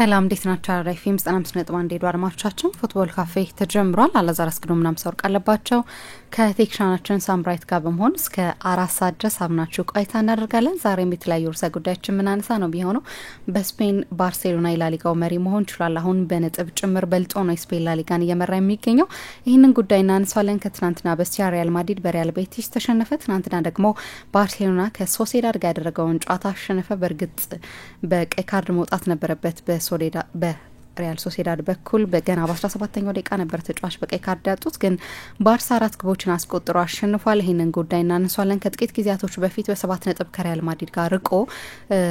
ሰላም እንዴት ናችሁ? አራዳ ኤፍኤም 95.1 ሄዶ አድማጮቻችን ፉትቦል ካፌ ተጀምሯል። አላዛር አስገዶምና ምሳወርቅ አለባቸው ከቴክኒሻናችን ሳምብራይት ጋር በመሆን እስከ 4 ሰዓት ድረስ አብናችሁ ቆይታ እናደርጋለን። ዛሬም የተለያዩ ርዕሰ ጉዳዮችን ምናነሳ ነው ቢሆነው በስፔን ባርሴሎና የላሊጋው መሪ መሆን ችሏል። አሁን በነጥብ ጭምር በልጦ ነው ስፔን ላሊጋን እየመራ የሚገኘው። ይህንን ጉዳይ እናነሳለን። ከትናንትና በስቲያ ሪያል ማድሪድ በሪያል ቤቲስ ተሸነፈ። ትናንትና ደግሞ ባርሴሎና ከሶሴዳድ ጋር ያደረገውን ጨዋታ አሸነፈ። በእርግጥ በቀይ ካርድ መውጣት ነበረበት በሪያል ሶሴዳድ በኩል በገና በ17ኛው ደቂቃ ነበር ተጫዋች በቀይ ካርድ ያጡት። ግን ባርሳ 4 ግቦችን አስቆጥሮ አሸንፏል። ይህንን ጉዳይ እናነሳለን። ከጥቂት ጊዜያቶች በፊት በ7 ነጥብ ከሪያል ማድሪድ ጋር ርቆ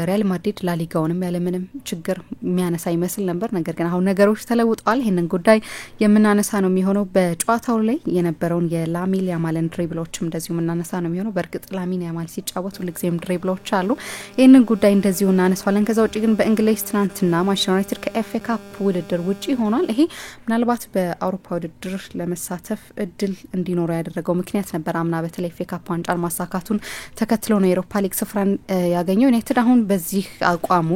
ሪያል ማድሪድ ላሊጋውንም ያለምንም ችግር የሚያነሳ ይመስል ነበር። ነገር ግን አሁን ነገሮች ተለውጠዋል። ይህንን ጉዳይ የምናነሳ ነው የሚሆነው። በጨዋታው ላይ የነበረውን የላሚን ያማልን ድሪብሎችም እንደዚሁ የምናነሳ ነው የሚሆነው። በእርግጥ ላሚን ያማል ሲጫወት ሁልጊዜም ድሪብሎች አሉ። ይህንን ጉዳይ እንደዚሁ እናነሳለን። ከዛ ውጭ ግን በእንግሊዝ ትናንትና ማንቸስተር ዩናይትድ ከኤፍኤ ካፕ ውድድር ውጪ ሆኗል። ይሄ ምናልባት በአውሮፓ ውድድር ለመሳተፍ እድል እንዲኖረው ያደረገው ምክንያት ነበር። አምና በተለይ ኤፍኤ ካፕ ዋንጫን ማሳካቱን ተከትሎ ነው የአውሮፓ ሊግ ስፍራን ያገኘው። ዩናይትድ አሁን በዚህ አቋሙ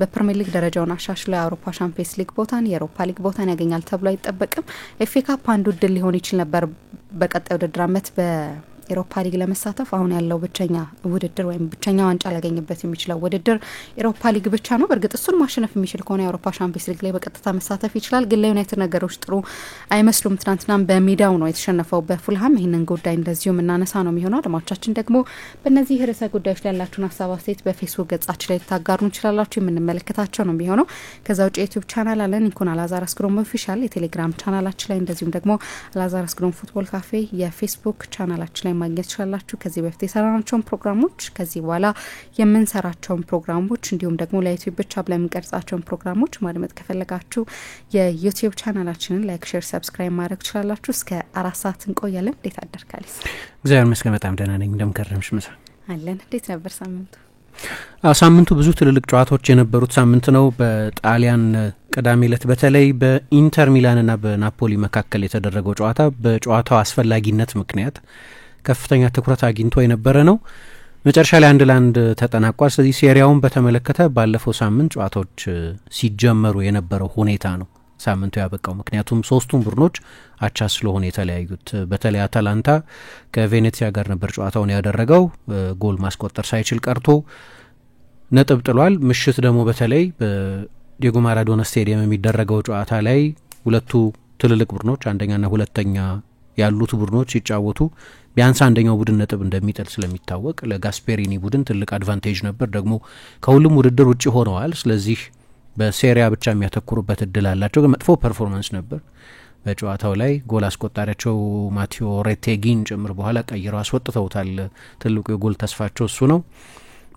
በፕሪሚየር ሊግ ደረጃውን አሻሽሎ የአውሮፓ ቻምፒየንስ ሊግ ቦታን የአውሮፓ ሊግ ቦታን ያገኛል ተብሎ አይጠበቅም። ኤፍኤ ካፕ አንዱ እድል ሊሆን ይችል ነበር በቀጣይ ውድድር አመት ኤሮፓ ሊግ ለመሳተፍ። አሁን ያለው ብቸኛ ውድድር ወይም ብቸኛ ዋንጫ ላገኝበት የሚችለው ውድድር ኤሮፓ ሊግ ብቻ ነው። በእርግጥ እሱን ማሸነፍ የሚችል ከሆነ የአውሮፓ ቻምፒየንስ ሊግ ላይ በቀጥታ መሳተፍ ይችላል። ግን ለዩናይትድ ነገሮች ጥሩ አይመስሉም። ትናንትና በሜዳው ነው የተሸነፈው በፉልሃም። ይህንን ጉዳይ እንደዚሁ የምናነሳ ነው የሚሆነው። አድማጮቻችን ደግሞ በእነዚህ ርዕሰ ጉዳዮች ላይ ያላችሁን ሀሳብ አስተያየት በፌስቡክ ገጻችን ላይ ልታጋሩ እንችላላችሁ። የምንመለከታቸው ነው የሚሆነው። ከዛ ውጭ የዩቲዩብ ቻናል አለን ኢንኮን አላዛር አስገዶም ኦፊሻል፣ የቴሌግራም ቻናላችን ላይ እንደዚሁም ደግሞ አላዛር አስገዶም ፉትቦል ካፌ የፌስቡክ ቻናላችን ላይ ማግኘት ትችላላችሁ። ከዚህ በፊት የሰራናቸውን ፕሮግራሞች ከዚህ በኋላ የምንሰራቸውን ፕሮግራሞች እንዲሁም ደግሞ ለዩቲዩብ ብቻ ብለን የምንቀርጻቸውን ፕሮግራሞች ማድመጥ ከፈለጋችሁ የዩቲዩብ ቻናላችንን ላይክ፣ ሼር፣ ሰብስክራይብ ማድረግ ትችላላችሁ። እስከ 4 ሰዓት እንቆያለን። እንዴት አደርካለስ? እግዚአብሔር ይመስገን በጣም ደህና ነኝ። እንደምከረምሽ ምሳ አለን። እንዴት ነበር ሳምንቱ? ሳምንቱ ብዙ ትልልቅ ጨዋታዎች የነበሩት ሳምንት ነው። በጣሊያን ቅዳሜ ዕለት በተለይ በኢንተር ሚላንና በናፖሊ መካከል የተደረገው ጨዋታ በጨዋታው አስፈላጊነት ምክንያት ከፍተኛ ትኩረት አግኝቶ የነበረ ነው። መጨረሻ ላይ 1-1 ተጠናቋል። ስለዚህ ሴሪያውን በተመለከተ ባለፈው ሳምንት ጨዋታዎች ሲጀመሩ የነበረው ሁኔታ ነው ሳምንቱ ያበቃው። ምክንያቱም ሶስቱም ቡድኖች አቻ ስለሆነ የተለያዩት። በተለይ አታላንታ ከቬኔሲያ ጋር ነበር ጨዋታውን ያደረገው። ጎል ማስቆጠር ሳይችል ቀርቶ ነጥብ ጥሏል። ምሽት ደግሞ በተለይ በዲየጎ ማራዶና ስቴዲየም የሚደረገው ጨዋታ ላይ ሁለቱ ትልልቅ ቡድኖች አንደኛና ሁለተኛ ያሉት ቡድኖች ሲጫወቱ ቢያንስ አንደኛው ቡድን ነጥብ እንደሚጥል ስለሚታወቅ ለጋስፔሪኒ ቡድን ትልቅ አድቫንቴጅ ነበር። ደግሞ ከሁሉም ውድድር ውጪ ሆነዋል። ስለዚህ በሴሪያ ብቻ የሚያተኩሩበት እድል አላቸው። ግን መጥፎ ፐርፎርማንስ ነበር በጨዋታው ላይ። ጎል አስቆጣሪያቸው ማቴዎ ሬቴጊን ጭምር በኋላ ቀይረው አስወጥተውታል። ትልቁ የጎል ተስፋቸው እሱ ነው።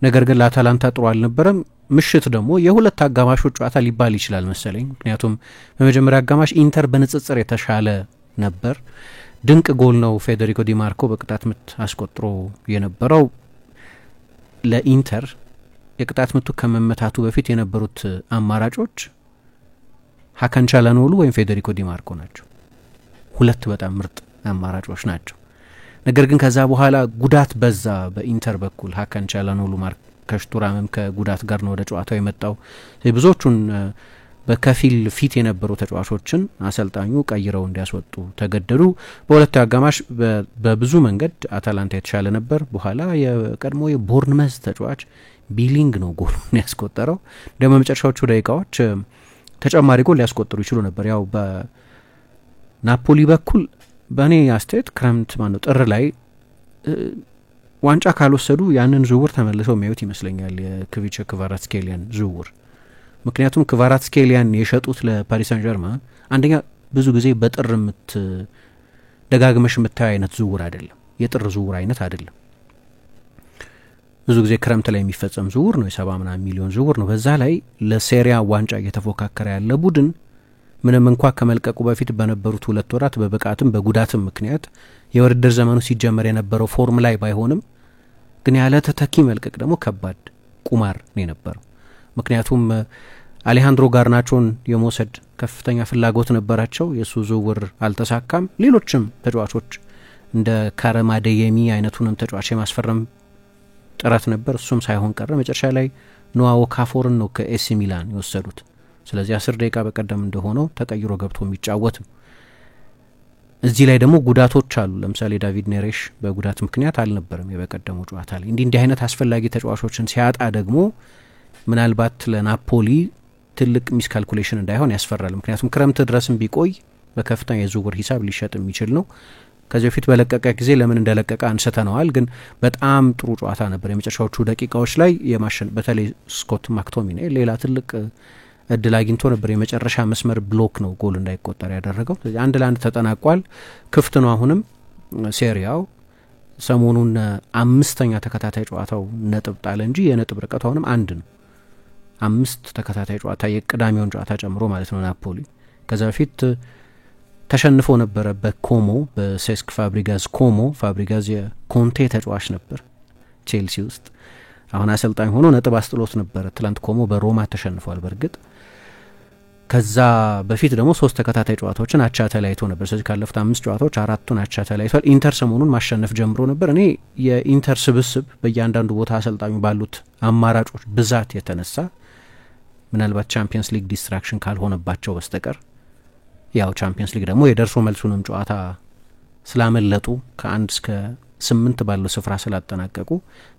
ነገር ግን ለአታላንታ ጥሩ አልነበረም። ምሽት ደግሞ የሁለት አጋማሾች ጨዋታ ሊባል ይችላል መሰለኝ። ምክንያቱም በመጀመሪያ አጋማሽ ኢንተር በንጽጽር የተሻለ ነበር። ድንቅ ጎል ነው ፌዴሪኮ ዲማርኮ በቅጣት ምት አስቆጥሮ የነበረው። ለኢንተር የቅጣት ምቱ ከመመታቱ በፊት የነበሩት አማራጮች ሀካን ቻላኖሉ ወይም ፌዴሪኮ ዲማርኮ ናቸው። ሁለት በጣም ምርጥ አማራጮች ናቸው። ነገር ግን ከዛ በኋላ ጉዳት በዛ በኢንተር በኩል ሀካን ቻላኖሉ ማርከሽ ቱራምም ከጉዳት ጋር ነው ወደ ጨዋታው የመጣው። ብዙዎቹን በከፊል ፊት የነበሩ ተጫዋቾችን አሰልጣኙ ቀይረው እንዲያስወጡ ተገደዱ። በሁለቱ አጋማሽ በብዙ መንገድ አታላንታ የተሻለ ነበር። በኋላ የቀድሞ የቦርንመዝ ተጫዋች ቢሊንግ ነው ጎሉን ያስቆጠረው። ደግሞ በመጨረሻዎቹ ደቂቃዎች ተጨማሪ ጎል ሊያስቆጥሩ ይችሉ ነበር። ያው በናፖሊ በኩል በእኔ አስተያየት ክረምት ጥር ላይ ዋንጫ ካልወሰዱ ያንን ዝውውር ተመልሰው የሚያዩት ይመስለኛል የክቪቻ ክቫራትስኬሊያን ዝውውር። ምክንያቱም ክቫራትስኬሊያን የሸጡት ለፓሪስ ሳን ጀርማን አንደኛ ብዙ ጊዜ በጥር ደጋግመሽ የምታዩ አይነት ዝውውር አይደለም። የጥር ዝውውር አይነት አይደለም። ብዙ ጊዜ ክረምት ላይ የሚፈጸም ዝውውር ነው። የ70 ሚሊዮን ዝውውር ነው። በዛ ላይ ለሴሪያ ዋንጫ እየተፎካከረ ያለ ቡድን ምንም እንኳ ከመልቀቁ በፊት በነበሩት 2 ወራት በብቃትም በጉዳትም ምክንያት የውድድር ዘመኑ ሲጀመር የነበረው ፎርም ላይ ባይሆንም ግን ያለ ተተኪ መልቀቅ ደግሞ ከባድ ቁማር ነው የነበረው። ምክንያቱም አሌሃንድሮ ጋርናቾን የመውሰድ ከፍተኛ ፍላጎት ነበራቸው። የሱ ዝውውር አልተሳካም። ሌሎችም ተጫዋቾች እንደ ካረማዴየሚ አይነቱንም ተጫዋች የማስፈረም ጥረት ነበር። እሱም ሳይሆን ቀረ። መጨረሻ ላይ ኖዋ ኦካፎርን ነው ከኤሲ ሚላን የወሰዱት። ስለዚህ 10 ደቂቃ በቀደም እንደሆነው ተቀይሮ ገብቶ የሚጫወት ነው። እዚህ ላይ ደግሞ ጉዳቶች አሉ። ለምሳሌ ዳቪድ ኔሬሽ በጉዳት ምክንያት አልነበረም የበቀደሙ ጨዋታ ላይ። እንዲህ አይነት አስፈላጊ ተጫዋቾችን ሲያጣ ደግሞ ምናልባት ለናፖሊ ትልቅ ሚስ ካልኩሌሽን እንዳይሆን ያስፈራል። ምክንያቱም ክረምት ድረስም ቢቆይ በከፍተኛ የዝውውር ሂሳብ ሊሸጥ የሚችል ነው። ከዚህ በፊት በለቀቀ ጊዜ ለምን እንደለቀቀ አንስተነዋል። ግን በጣም ጥሩ ጨዋታ ነበር። የመጨረሻዎቹ ደቂቃዎች ላይ በተለይ ስኮት ማክቶሚኔ ሌላ ትልቅ እድል አግኝቶ ነበር። የመጨረሻ መስመር ብሎክ ነው ጎል እንዳይቆጠር ያደረገው። 1-1 ተጠናቋል። ክፍት ነው አሁንም ሴሪያው። ሰሞኑን 5ኛ ተከታታይ ጨዋታው ነጥብ ጣለ እንጂ የነጥብ ርቀቱ አሁንም 1 ነው። 5 ተከታታይ ጨዋታ የቅዳሜውን ጨዋታ ጨምሮ ማለት ነው። ናፖሊ ከዛ በፊት ተሸንፎ ነበረ በኮሞ በሴስክ ፋብሪጋዝ ኮሞ። ፋብሪጋዝ የኮንቴ ተጫዋች ነበር ቼልሲ ውስጥ። አሁን አሰልጣኝ ሆኖ ነጥብ አስጥሎት ነበረ። ትላንት ኮሞ በሮማ ተሸንፏል በእርግጥ። ከዛ በፊት ደግሞ 3 ተከታታይ ጨዋታዎችን አቻ ተለያይቶ ነበር። ስለዚህ ካለፉት 5 ጨዋታዎች 4ቱን አቻ ተለያይቷል። ኢንተር ሰሞኑን ማሸነፍ ጀምሮ ነበር። እኔ የኢንተር ስብስብ በእያንዳንዱ ቦታ አሰልጣኙ ባሉት አማራጮች ብዛት የተነሳ ምናልባት ቻምፒየንስ ሊግ ዲስትራክሽን ካልሆነባቸው በስተቀር ያው ቻምፒየንስ ሊግ ደግሞ የደርሶ መልሱንም ጨዋታ ስላመለጡ ከ1 እስከ 8 ባለው ስፍራ ስላጠናቀቁ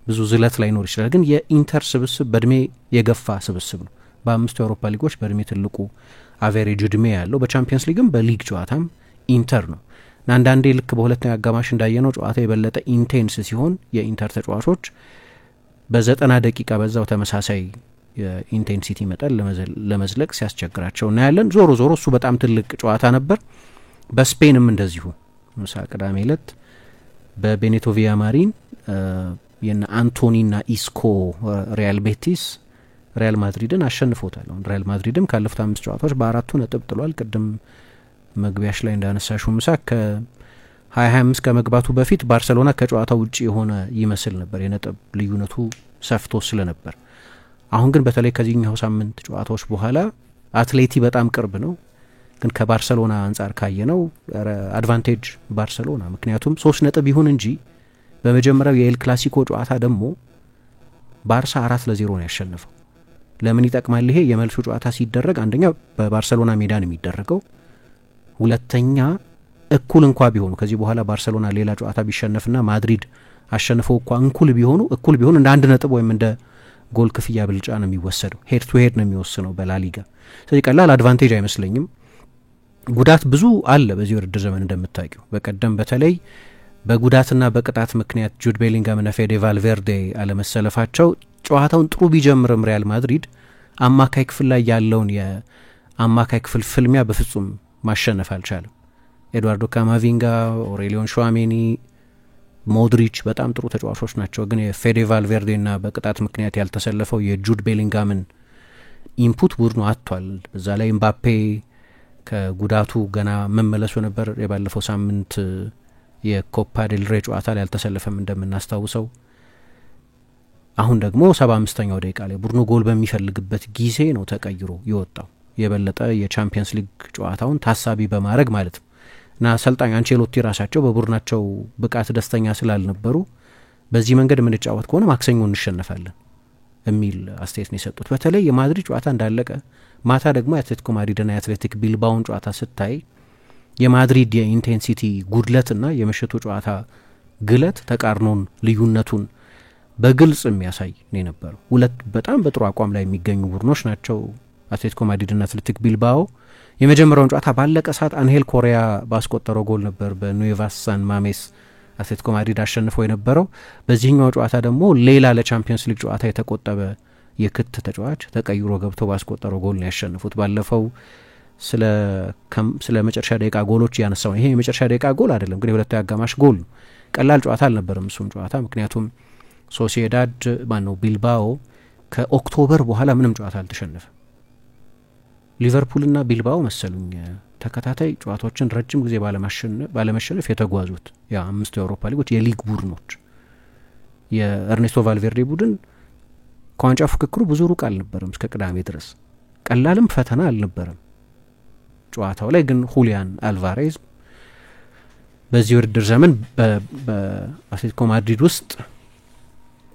ብዙ ዝለት ላይኖር ይችላል። ግን የኢንተር ስብስብ በእድሜ የገፋ ስብስብ ነው። በ5 የአውሮፓ ሊጎች በእድሜ ትልቁ አቬሬጅ እድሜ ያለው፣ በቻምፒየንስ ሊግም በሊግ ጨዋታም ኢንተር ነው እና አንዳንዴ ልክ በሁለተኛ አጋማሽ እንዳየነው ጨዋታ የበለጠ ኢንቴንስ ሲሆን የኢንተር ተጫዋቾች በ90 ደቂቃ በዛው ተመሳሳይ የኢንቴንሲቲ መጠን ለመዝለቅ ሲያስቸግራቸው እናያለን። ዞሮ ዞሮ እሱ በጣም ትልቅ ጨዋታ ነበር። በስፔንም እንደዚሁ ምሳ ቅዳሜ ዕለት በቤኔቶ ቪያማሪን የነ አንቶኒና ኢስኮ ሪያል ቤቲስ ሪያል ማድሪድን አሸንፎታል። ሪያል ማድሪድም ካለፉት 5 ጨዋታዎች በ4ቱ ነጥብ ጥሏል። ቅድም መግቢያሽ ላይ እንዳነሳሽው ምሳ ከ2025 ከመግባቱ በፊት ባርሰሎና ከጨዋታው ውጪ የሆነ ይመስል ነበር የነጥብ ልዩነቱ ሰፍቶ ስለነበር። አሁን ግን በተለይ ከዚህኛው ሳምንት ጨዋታዎች በኋላ አትሌቲ በጣም ቅርብ ነው። ግን ከባርሰሎና አንጻር ካየነው አድቫንቴጅ ባርሰሎና፣ ምክንያቱም 3 ነጥብ ይሁን እንጂ በመጀመሪያው የኤል ክላሲኮ ጨዋታ ደግሞ ባርሳ 4-0 ነው ያሸነፈው። ለምን ይጠቅማል ይሄ? የመልሱ ጨዋታ ሲደረግ አንደኛ በባርሰሎና ሜዳ ነው የሚደረገው፣ ሁለተኛ እኩል እንኳ ቢሆኑ ከዚህ በኋላ ባርሰሎና ሌላ ጨዋታ ቢሸነፍና ማድሪድ አሸንፈው እንኳ እኩል ቢሆኑ እንደ 1 ነጥብ ወይም እንደ ጎል ክፍያ ብልጫ ነው የሚወሰደው። ሄድ ቱ ሄድ ነው የሚወስነው በላሊጋ። ስለዚህ ቀላል አድቫንቴጅ አይመስለኝም። ጉዳት ብዙ አለ በዚህ ውድድር ዘመን እንደምታውቂው። በቀደም በተለይ በጉዳትና በቅጣት ምክንያት ጁድ ቤሊንጋምና ፌዴ ቫልቬርዴ አለመሰለፋቸው ጨዋታውን ጥሩ ቢጀምርም ሪያል ማድሪድ አማካይ ክፍል ላይ ያለውን የአማካይ ክፍል ፍልሚያ በፍጹም ማሸነፍ አልቻለም። ኤድዋርዶ ካማቪንጋ፣ ኦሬሊዮን ሹዋሜኒ፣ ሞድሪች በጣም ጥሩ ተጫዋቾች ናቸው። ግን የፌዴ ቫልቬርዴና በቅጣት ምክንያት ያልተሰለፈው የጁድ ቤሊንጋምን ኢንፑት ቡድኑ አጥቷል። በዛ ላይ ኤምባፔ ከጉዳቱ ገና መመለሱ ነበር። የባለፈው ሳምንት የኮፓ ዴል ሬ ጨዋታ ላይ ያልተሰለፈም እንደምናስታውሰው። አሁን ደግሞ 75ኛው ደቂቃ ላይ ቡድኑ ጎል በሚፈልግበት ጊዜ ነው ተቀይሮ የወጣው፣ የበለጠ የቻምፒየንስ ሊግ ጨዋታውን ታሳቢ በማድረግ ማለት ነው። እና አሰልጣኝ አንቼሎቲ ራሳቸው በቡድናቸው ብቃት ደስተኛ ስላልነበሩ በዚህ መንገድ የምንጫወት ከሆነ ማክሰኞ እንሸነፋለን የሚል አስተያየት ነው የሰጡት። በተለይ የማድሪድ ጨዋታ እንዳለቀ ማታ ደግሞ የአትሌቲኮ ማድሪድና የአትሌቲክ ቢልባውን ጨዋታ ስታይ የማድሪድ የኢንቴንሲቲ ጉድለትና የምሽቱ ጨዋታ ግለት ተቃርኖን ልዩነቱን በግልጽ የሚያሳይ ነው የነበረው። ሁለት በጣም በጥሩ አቋም ላይ የሚገኙ ቡድኖች ናቸው አትሌቲኮ ማድሪድና አትሌቲክ ቢልባኦ። የመጀመሪያውን ጨዋታ ባለቀ ሰዓት አንሄል ኮሪያ ባስቆጠረው ጎል ነበር በኑኤቫስ ሳን ማሜስ አትሌቲኮ ማድሪድ አሸንፎ የነበረው። በዚህኛው ጨዋታ ደግሞ ሌላ ለቻምፒየንስ ሊግ ጨዋታ የተቆጠበ የክት ተጫዋች ተቀይሮ ገብቶ ባስቆጠረው ጎል ነው ያሸንፉት። ባለፈው ስለ መጨረሻ ደቂቃ ጎሎች ያነሳው ይሄ የመጨረሻ ደቂቃ ጎል አይደለም፣ ግን የሁለተኛ አጋማሽ ጎል ነው። ቀላል ጨዋታ አልነበረም እሱም ጨዋታ፣ ምክንያቱም ሶሲዳድ ቢልባኦ ከኦክቶበር በኋላ ምንም ጨዋታ አልተሸነፈም። ሊቨርፑልና ቢልባኦ መሰሉኝ ተከታታይ ጨዋታዎችን ረጅም ጊዜ ባለመሸነፍ የተጓዙት የ5 የአውሮፓ ሊጎች የሊግ ቡድኖች። የኤርኔስቶ ቫልቬርዴ ቡድን ከዋንጫ ፍክክሩ ብዙ ሩቅ አልነበረም እስከ ቅዳሜ ድረስ፣ ቀላልም ፈተና አልነበረም ጨዋታው ላይ። ግን ሁሊያን አልቫሬዝ በዚህ ውድድር ዘመን በአትሌቲኮ ማድሪድ ውስጥ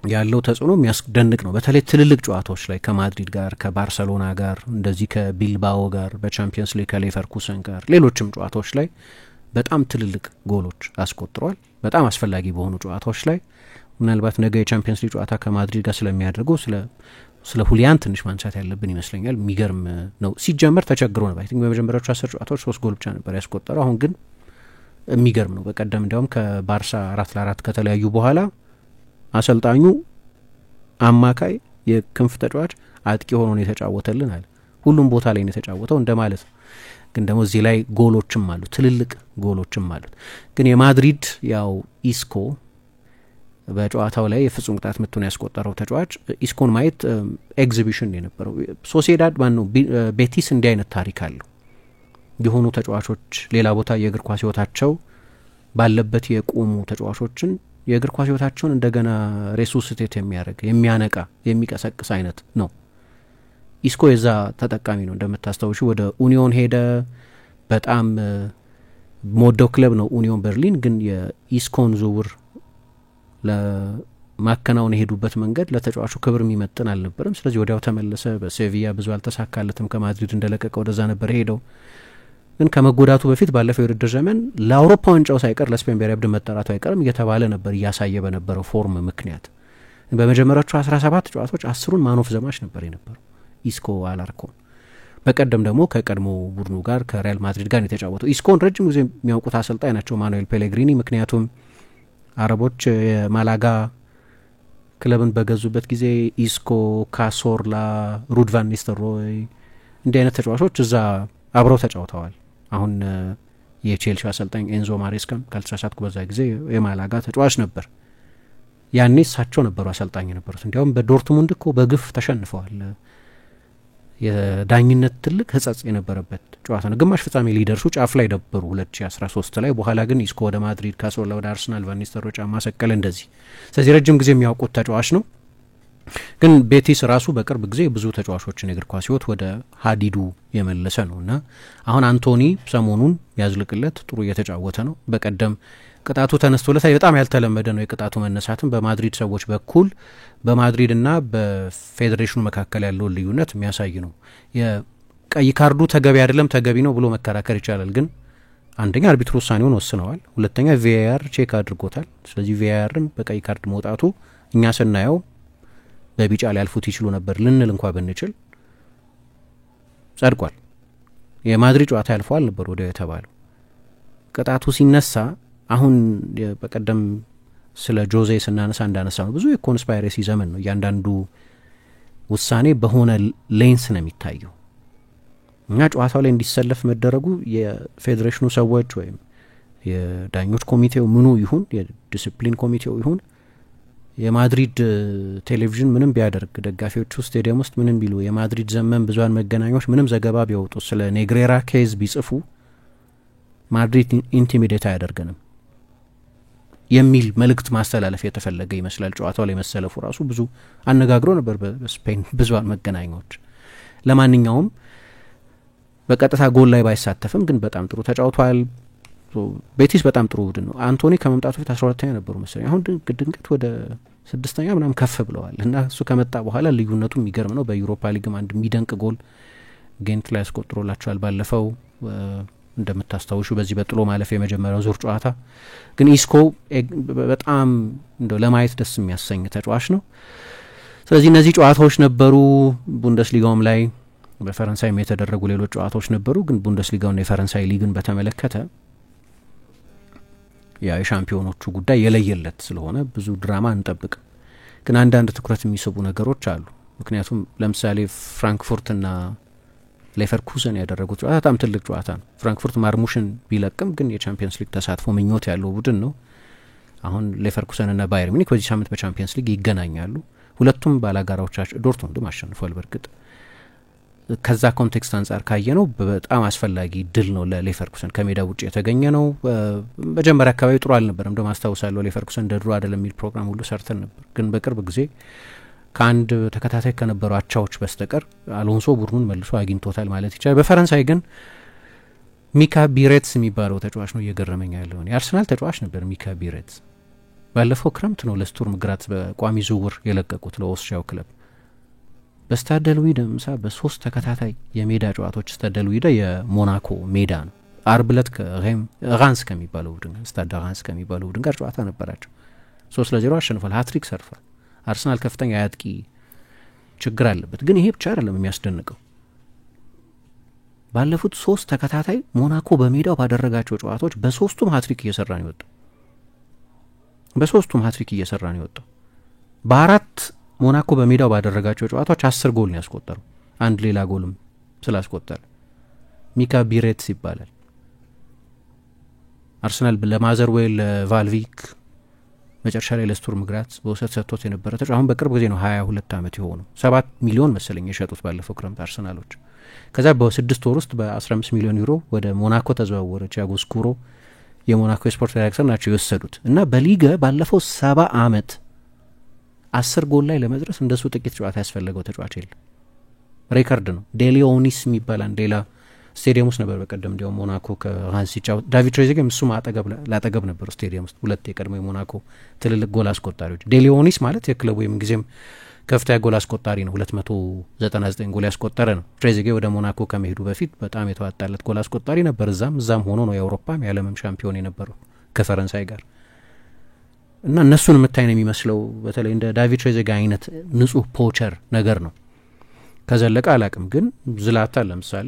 ያለው ተጽዕኖ የሚያስደንቅ ነው። በተለይ ትልልቅ ጨዋታዎች ላይ ከማድሪድ ጋር፣ ከባርሰሎና ጋር፣ እንደዚህ ከቢልባኦ ጋር፣ በቻምፒየንስ ሊግ ከሌቨርኩሰን ጋር፣ ሌሎችም ጨዋታዎች ላይ በጣም ትልልቅ ጎሎች አስቆጥሯል። በጣም አስፈላጊ በሆኑ ጨዋታዎች ላይ ምናልባት ነገ የቻምፒየንስ ሊግ ጨዋታ ከማድሪድ ጋር ስለሚያደርገው ስለ ሁሊያን ትንሽ ማንሳት ያለብን ይመስለኛል። የሚገርም ነው። ሲጀመር ተቸግሮ ነበር። አይ ቲንክ በመጀመሪያዎቹ 10 ጨዋታዎች 3 ጎል ብቻ ነበር ያስቆጠረው። አሁን ግን የሚገርም ነው። በቀደም እንዲያውም ከባርሳ 4-4 ከተለያዩ በኋላ አሰልጣኙ አማካይ፣ የክንፍ ተጫዋች፣ አጥቂ ሆኖ ነው የተጫወተልን አለ። ሁሉም ቦታ ላይ ነው የተጫወተው እንደማለት ነው። ግን ደግሞ እዚህ ላይ ጎሎችም አሉ፣ ትልልቅ ጎሎችም አሉት። ግን የማድሪድ ያው ኢስኮ በጨዋታው ላይ የፍጹም ቅጣት ምቱን ያስቆጠረው ተጫዋች ኢስኮን ማየት ኤግዚቢሽን የነበረው። ሶሲዳድ ማነው ቤቲስ እንዲህ አይነት ታሪክ አለው። የሆኑ ተጫዋቾች ሌላ ቦታ የእግር ኳስ ህይወታቸው ባለበት የቆሙ ተጫዋቾችን የእግር ኳስ ህይወታቸውን እንደገና ሬሱሲቴት የሚያደርግ የሚያነቃ የሚቀሰቅስ አይነት ነው። ኢስኮ የዛ ተጠቃሚ ነው። እንደምታስታውሹ ወደ ኡኒዮን ሄደ። በጣም ሞደው ክለብ ነው ኡኒዮን በርሊን። ግን የኢስኮን ዝውውር ለማከናወን የሄዱበት መንገድ ለተጫዋቹ ክብር የሚመጥን አልነበረም። ስለዚህ ወዲያው ተመለሰ። በሴቪያ ብዙ አልተሳካለትም። ከማድሪድ እንደለቀቀ ወደዛ ነበር ሄደው። ግን ከመጎዳቱ በፊት ባለፈው የውድድር ዘመን ለአውሮፓ ዋንጫው ሳይቀር ለስፔን ብሔራዊ ቡድን መጠራቱ አይቀርም እየተባለ ነበር፣ እያሳየ በነበረው ፎርም ምክንያት። በመጀመሪያዎቹ 17 ጨዋታዎች 10ሩን ማን ኦፍ ዘ ማች ነበር የነበረው ኢስኮ አላርኮን። በቀደም ደግሞ ከቀድሞ ቡድኑ ጋር ከሪያል ማድሪድ ጋር የተጫወተው። ኢስኮን ረጅም ጊዜ የሚያውቁት አሰልጣኝ ናቸው ማኑኤል ፔሌግሪኒ። ምክንያቱም አረቦች የማላጋ ክለብን በገዙበት ጊዜ ኢስኮ፣ ካሶርላ፣ ሩድ ቫን ኒስተልሮይ እንዲህ አይነት ተጫዋቾች እዛ አብረው ተጫውተዋል። አሁን የቼልሲ አሰልጣኝ ኤንዞ ማሬስካም ካልተሳሳትኩ በዛ ጊዜ የማላጋ ተጫዋች ነበር። ያኔ እሳቸው ነበሩ አሰልጣኝ የነበሩት። እንዲያውም በዶርትሙንድ እኮ በግፍ ተሸንፈዋል። የዳኝነት ትልቅ ህጸጽ የነበረበት ጨዋታ ነው። ግማሽ ፍጻሜ ሊደርሱ ጫፍ ላይ ነበሩ 2013 ላይ። በኋላ ግን ኢስኮ ወደ ማድሪድ፣ ካሶርላ ወደ አርሰናል፣ ቫን ኒስተልሮይ ጫማ ሰቀለ እንደዚህ። ስለዚህ ረጅም ጊዜ የሚያውቁት ተጫዋች ነው። ግን ቤቲስ ራሱ በቅርብ ጊዜ ብዙ ተጫዋቾችን የእግር ኳስ ህይወት ወደ ሀዲዱ የመለሰ ነው እና አሁን አንቶኒ ሰሞኑን ያዝልቅለት ጥሩ እየተጫወተ ነው። በቀደም ቅጣቱ ተነስቶለታል። በጣም ያልተለመደ ነው የቅጣቱ መነሳትም በማድሪድ ሰዎች በኩል በማድሪድና በፌዴሬሽኑ መካከል ያለውን ልዩነት የሚያሳይ ነው። የቀይ ካርዱ ተገቢ አይደለም ተገቢ ነው ብሎ መከራከር ይቻላል። ግን አንደኛ አርቢትሩ ውሳኔውን ወስነዋል፣ ሁለተኛ ቪአር ቼክ አድርጎታል። ስለዚህ ቪአርም በቀይ ካርድ መውጣቱ እኛ ስናየው በቢጫ ሊያልፉት ይችሉ ነበር ልንል እንኳ ብንችል ጸድቋል። የማድሪድ ጨዋታ ያልፈዋል ነበር ወዲያው የተባለው። ቅጣቱ ሲነሳ አሁን በቀደም ስለ ጆዜ ስናነሳ እንዳነሳ ነው ብዙ የኮንስፓይሬሲ ዘመን ነው። እያንዳንዱ ውሳኔ በሆነ ሌንስ ነው የሚታየው እና ጨዋታው ላይ እንዲሰለፍ መደረጉ የፌዴሬሽኑ ሰዎች ወይም የዳኞች ኮሚቴው ምኑ ይሁን የዲሲፕሊን ኮሚቴው ይሁን የማድሪድ ቴሌቪዥን ምንም ቢያደርግ ደጋፊዎቹ ስቴዲየም ውስጥ ምንም ቢሉ የማድሪድ ዘመን ብዙሃን መገናኛዎች ምንም ዘገባ ቢያወጡ ስለ ኔግሬራ ኬዝ ቢጽፉ ማድሪድ ኢንቲሚዴት አያደርገንም የሚል መልእክት ማስተላለፍ የተፈለገ ይመስላል። ጨዋታው ላይ መሰለፉ ራሱ ብዙ አነጋግሮ ነበር በስፔን ብዙሃን መገናኛዎች። ለማንኛውም በቀጥታ ጎል ላይ ባይሳተፍም ግን በጣም ጥሩ ተጫውቷል። ቤቲስ በጣም ጥሩ ቡድን ነው። አንቶኒ ከመምጣቱ በፊት 12ኛ ነበሩ መሰለኝ። አሁን ድንገት ወደ 6ኛ ምናምን ከፍ ብለዋል እና እሱ ከመጣ በኋላ ልዩነቱ የሚገርም ነው። በዩሮፓ ሊግም አንድ የሚደንቅ ጎል ጌንት ላይ ያስቆጥሮላቸዋል ባለፈው እንደምታስታውሹ በዚህ በጥሎ ማለፍ የመጀመሪያው ዙር ጨዋታ። ግን ኢስኮ በጣም እንደው ለማየት ደስ የሚያሰኝ ተጫዋች ነው። ስለዚህ እነዚህ ጨዋታዎች ነበሩ። ቡንደስሊጋውም ላይ በፈረንሳይም የተደረጉ ሌሎች ጨዋታዎች ነበሩ። ግን ቡንደስሊጋውና የፈረንሳይ ሊግን በተመለከተ ያ የሻምፒዮኖቹ ጉዳይ የለየለት ስለሆነ ብዙ ድራማ አንጠብቅም። ግን አንዳንድ ትኩረት የሚስቡ ነገሮች አሉ። ምክንያቱም ለምሳሌ ፍራንክፉርትና ሌቨርኩሰን ያደረጉት ጨዋታ በጣም ትልቅ ጨዋታ ነው። ፍራንክፉርት ማርሙሽን ቢለቅም ግን የቻምፒየንስ ሊግ ተሳትፎ ምኞት ያለው ቡድን ነው። አሁን ሌቨርኩሰንና ባየር ሚኒክ በዚህ ሳምንት በቻምፒየንስ ሊግ ይገናኛሉ። ሁለቱም ባላጋራዎቻቸው ዶርትሙንድም አሸንፏል። በእርግጥ ከዛ ኮንቴክስት አንጻር ካየ ነው በጣም አስፈላጊ ድል ነው ለሌቨርኩሰን። ከሜዳ ውጭ የተገኘ ነው። መጀመሪያ አካባቢ ጥሩ አልነበረም። እንደውም አስታውሳለሁ ሌቨርኩሰን እንደ ድሮ አይደለም የሚል ፕሮግራም ሁሉ ሰርተን ነበር። ግን በቅርብ ጊዜ ከአንድ ተከታታይ ከነበሩ አቻዎች በስተቀር አሎንሶ ቡድኑን መልሶ አግኝቶታል ማለት ይቻላል። በፈረንሳይ ግን ሚካ ቢሬትስ የሚባለው ተጫዋች ነው እየገረመኝ ያለውን። የአርሰናል ተጫዋች ነበር ሚካ ቢሬትስ። ባለፈው ክረምት ነው ለስቱርም ግራዝ በቋሚ ዝውውር የለቀቁት ለኦስትሪያው ክለብ። በስታድ ደ ሉዊ ደምሳ በ3 ተከታታይ የሜዳ ጨዋታዎች ስታድ ደ ሉዊ የሞናኮ ሜዳ ነው። አርብ ዕለት ከራንስ ከሚባለው ቡድን ስታድ ራንስ ከሚባለው ቡድን ጋር ጨዋታ ነበራቸው። 3-0 አሸንፏል። ሃትሪክ ሰርፏል። አርሰናል ከፍተኛ የአጥቂ ችግር አለበት። ግን ይሄ ብቻ አይደለም የሚያስደንቀው። ባለፉት 3 ተከታታይ ሞናኮ በሜዳው ባደረጋቸው ጨዋታዎች በ3ቱም ሃትሪክ እየሰራ ነው የወጣው። በአራት ሞናኮ በሜዳው ባደረጋቸው ጨዋታዎች 10 ጎል ነው ያስቆጠረው። አንድ ሌላ ጎልም ስላስቆጠረ ሚካ ቢሬትስ ይባላል። አርሰናል ለማዘርዌል ቫልቪክ መጨረሻ ላይ ለስቱርም ግራዝ በውሰት ሰጥቶት የነበረ ተጫዋች አሁን በቅርብ ጊዜ ነው 22 ዓመት የሆነው 7 ሚሊዮን መሰለኝ የሸጡት ባለፈው ክረምት አርሰናሎች። ከዛ በ6 ወር ውስጥ በ15 ሚሊዮን ዩሮ ወደ ሞናኮ ተዘዋወረ። ቲያጎ ስኩሮ የሞናኮ ስፖርት ዳይሬክተር ናቸው የወሰዱት እና በሊገ ባለፈው 70 ዓመት 10 ጎል ላይ ለመድረስ እንደሱ ጥቂት ጨዋታ ያስፈለገው ተጫዋች የለም። ሬከርድ ነው። ዴሊዮኒስ የሚባል አንድ ሌላ ስቴዲየም ውስጥ ነበር በቀደም እንዲያውም ሞናኮ ከራንስ ሲጫወት ዳቪድ ትሬዜጌም እሱም ላጠገብ ነበር ስቴዲየም ውስጥ 2 የቀድሞ የሞናኮ ትልልቅ ጎል አስቆጣሪዎች። ዴሊዮኒስ ማለት የክለቡ የምንጊዜም ከፍተኛ ጎል አስቆጣሪ ነው። 299 ጎል ያስቆጠረ ነው። ትሬዜጌ ወደ ሞናኮ ከመሄዱ በፊት በጣም የተዋጣለት ጎል አስቆጣሪ ነበር። እዛም ሆኖ ነው የአውሮፓም የዓለምም ሻምፒዮን የነበረው ከፈረንሳይ ጋር እና እነሱን የምታይ ነው የሚመስለው። በተለይ እንደ ዳቪድ ትሬዜጌ አይነት ንጹህ ፖቸር ነገር ነው። ከዘለቀ አላቅም። ግን ዝላታን ለምሳሌ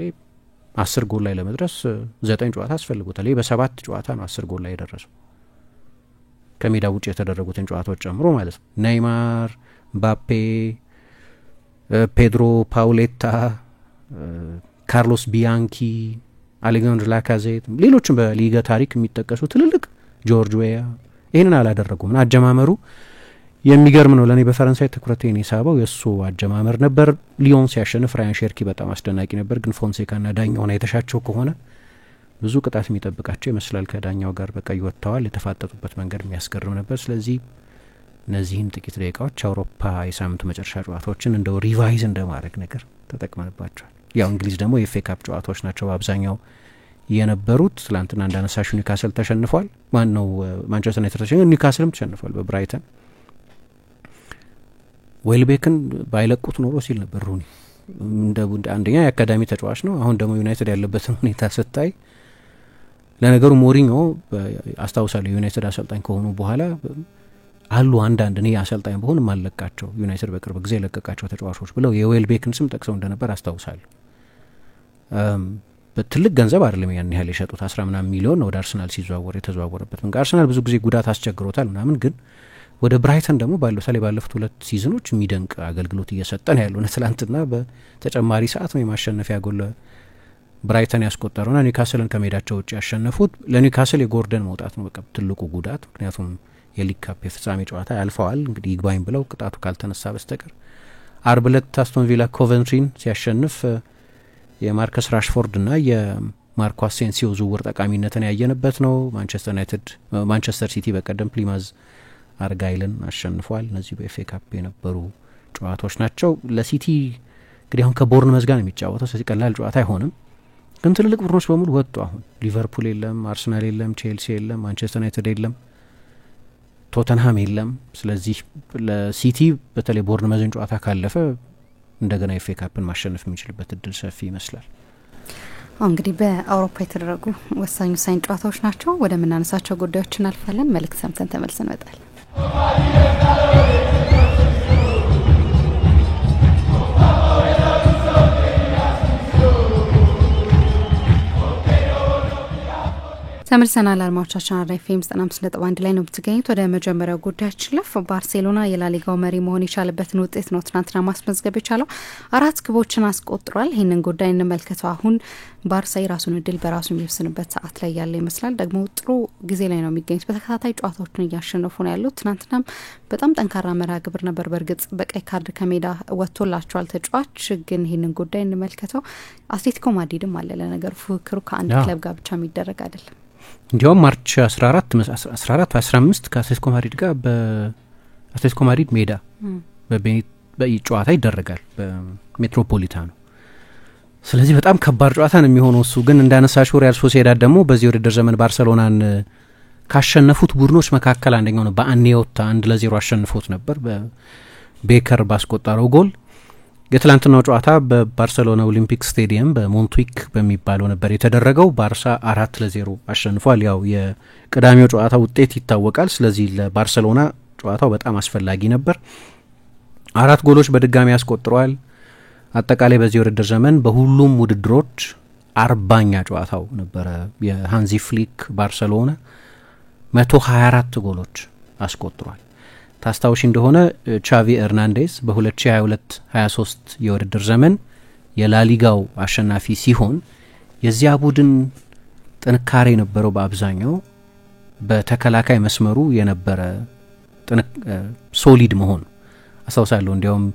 10 ጎል ላይ ለመድረስ 9 ጨዋታ አስፈልጎታል። ይህ በ7 ጨዋታ ነው 10 ጎል ላይ የደረሰው ከሜዳ ውጭ የተደረጉትን ጨዋታዎች ጨምሮ ማለት ነው። ኔይማር፣ ምባፔ፣ ፔድሮ ፓውሌታ፣ ካርሎስ ቢያንኪ፣ አሌክዛንድር ላካዜት፣ ሌሎችም በሊጋ ታሪክ የሚጠቀሱ ትልልቅ ጆርጅ ዌያ ይህንን አላደረጉም። አጀማመሩ የሚገርም ነው። ለእኔ በፈረንሳይ ትኩረቴን የሳበው የእሱ አጀማመር ነበር። ሊዮን ሲያሸንፍ ራያን ሼርኪ በጣም አስደናቂ ነበር። ግን ፎንሴካና ዳኛውና የተሻቸው ከሆነ ብዙ ቅጣት የሚጠብቃቸው ይመስላል። ከዳኛው ጋር በቀይ ወጥተዋል። የተፋጠጡበት መንገድ የሚያስገርም ነበር። ስለዚህ እነዚህን ጥቂት ደቂቃዎች አውሮፓ የሳምንቱ መጨረሻ ጨዋታዎችን እንደው ሪቫይዝ እንደማድረግ ነገር ተጠቅመንባቸዋል። ያው እንግሊዝ ደግሞ የኤፍ ኤ ካፕ ጨዋታዎች ናቸው በአብዛኛው የነበሩት። ትላንትና እንዳነሳሹ ኒውካስል ተሸንፏል። ማነው ማንቸስተር ዩናይትድ ተሸንፏል። ኒውካስልም ተሸንፏል በብራይተን። ዌልቤክን ባይለቁት ኖሮ ሲል ነበር ሩኒ። እንደ አንደኛ የአካዳሚ ተጫዋች ነው። አሁን ደግሞ ዩናይትድ ያለበትን ሁኔታ ስታይ ለነገሩ ሞሪኞ አስታውሳለሁ ዩናይትድ አሰልጣኝ ከሆኑ በኋላ አሉ አንዳንድ እኔ አሰልጣኝ በሆን ማለቃቸው ዩናይትድ በቅርብ ጊዜ የለቀቃቸው ተጫዋቾች ብለው የዌልቤክን ስም ጠቅሰው እንደነበር አስታውሳለሁ። በትልቅ ገንዘብ አይደለም ያን ያህል የሸጡት 10 ምናምን ሚሊዮን ነው ወደ አርሰናል ሲዘዋወር የተዘዋወረበት። እንግዲህ አርሰናል ብዙ ጊዜ ጉዳት አስቸግሮታል ምናምን፣ ግን ወደ ብራይተን ደግሞ ባለፉት 2 ሲዝኖች የሚደንቅ አገልግሎት እየሰጠ ነው ያለው። ትላንትና በተጨማሪ ሰዓት ነው የማሸነፊያ ጎል ብራይተን ያስቆጠረውና ኒውካስልን ከሜዳቸው ውጭ ያሸነፉት። ለኒውካስል የጎርደን መውጣት ነው በቃ ትልቁ ጉዳት። ምክንያቱም የሊግ ካፕ የፍጻሜ ጨዋታ ያልፈዋል እንግዲህ ይግባኝ ብለው ቅጣቱ ካልተነሳ በስተቀር። አርብ ዕለት አስቶን ቪላ ኮቨንትሪን ሲያሸንፍ የማርከስ ራሽፎርድ እና የማርኮ አሴንሲዮ ዝውውር ጠቃሚነትን ያየንበት ነው። ማንቸስተር ሲቲ በቀደም ፕሊማዝ አርጋይልን አሸንፏል። እነዚህ በኤፍ ኤ ካፕ የነበሩ ጨዋታዎች ናቸው። ለሲቲ እንግዲህ አሁን ከቦርንመዝ ጋር ነው የሚጫወተው። ስለዚህ ቀላል ጨዋታ አይሆንም። ግን ትልልቅ ቡድኖች በሙሉ ወጡ። አሁን ሊቨርፑል የለም፣ አርሰናል የለም፣ ቼልሲ የለም፣ ማንቸስተር ዩናይትድ የለም፣ ቶተንሃም የለም። ስለዚህ ለሲቲ በተለይ ቦርንመዝን ጨዋታ ካለፈ እንደገና ኤፍ ኤ ካፕን ማሸነፍ የሚችልበት እድል ሰፊ ይመስላል። እንግዲህ በአውሮፓ የተደረጉ ወሳኝ ጨዋታዎች ናቸው። ወደ ምናነሳቸው ጉዳዮች እናልፋለን። መልእክት ሰምተን ተመልሰን እንመጣለን። ተመልሰናል። አድማጮቻችን አራዳ ኤፍ ኤም 95.1 ላይ ነው የምትገኙት። ወደ መጀመሪያው ጉዳያችን ለፍ ባርሴሎና የላሊጋው መሪ መሆን የቻለበትን ውጤት ነው ትናንትና ማስመዝገብ የቻለው። 4 ግቦችን አስቆጥሯል። ይህንን ጉዳይ እንመልከተው። አሁን ባርሳ የራሱን እድል በራሱ የሚወስንበት ሰዓት ላይ ያለ ይመስላል። ደግሞ ጥሩ ጊዜ ላይ ነው የሚገኙት። በተከታታይ ጨዋታዎችን እያሸነፉ ነው ያሉት። ትናንትናም በጣም ጠንካራ መርሃ ግብር ነበር። በእርግጥ በቀይ ካርድ ከሜዳ ወጥቶላቸዋል ተጫዋች። ግን ይህንን ጉዳይ እንመልከተው። አትሌቲኮ ማድሪድም አለ። ለነገሩ ፉክክሩ ከአንድ ክለብ ጋር ብቻ የሚደረግ አይደለም። እንዲያውም ማርች 14 ከአትሌቲኮ ማድሪድ ጋር በአትሌቲኮ ማድሪድ ሜዳ በጨዋታ ይደረጋል በሜትሮፖሊታኑ። ስለዚህ በጣም ከባድ ጨዋታ ነው የሚሆነው እሱ። ግን እንዳነሳሽው ሪያል ሶሲዳድ ደግሞ በዚህ ውድድር ዘመን ባርሰሎናን ካሸነፉት ቡድኖች መካከል አንደኛው ነው። በአኔዮታ 1-0 አሸንፎት ነበር በቤከር ባስቆጠረው ጎል። የትላንትናው ጨዋታ በባርሰሎና ኦሊምፒክ ስቴዲየም በሞንትዊክ በሚባለው ነበር የተደረገው። ባርሳ 4-0 አሸንፏል። ያው የቅዳሜው ጨዋታ ውጤት ይታወቃል። ስለዚህ ለባርሰሎና ጨዋታው በጣም አስፈላጊ ነበር። 4 ጎሎች በድጋሚ ያስቆጥረዋል። አጠቃላይ በዚህ ውድድር ዘመን በሁሉም ውድድሮች 40ኛ ጨዋታው ነበረ የሃንዚ ፍሊክ ባርሰሎና 124 ጎሎች አስቆጥሯል። ታስታውሽ እንደሆነ ቻቪ ኤርናንዴዝ በ2022-23 የውድድር ዘመን የላሊጋው አሸናፊ ሲሆን የዚያ ቡድን ጥንካሬ የነበረው በአብዛኛው በተከላካይ መስመሩ የነበረ ሶሊድ መሆን አስታውሳለሁ። እንዲያውም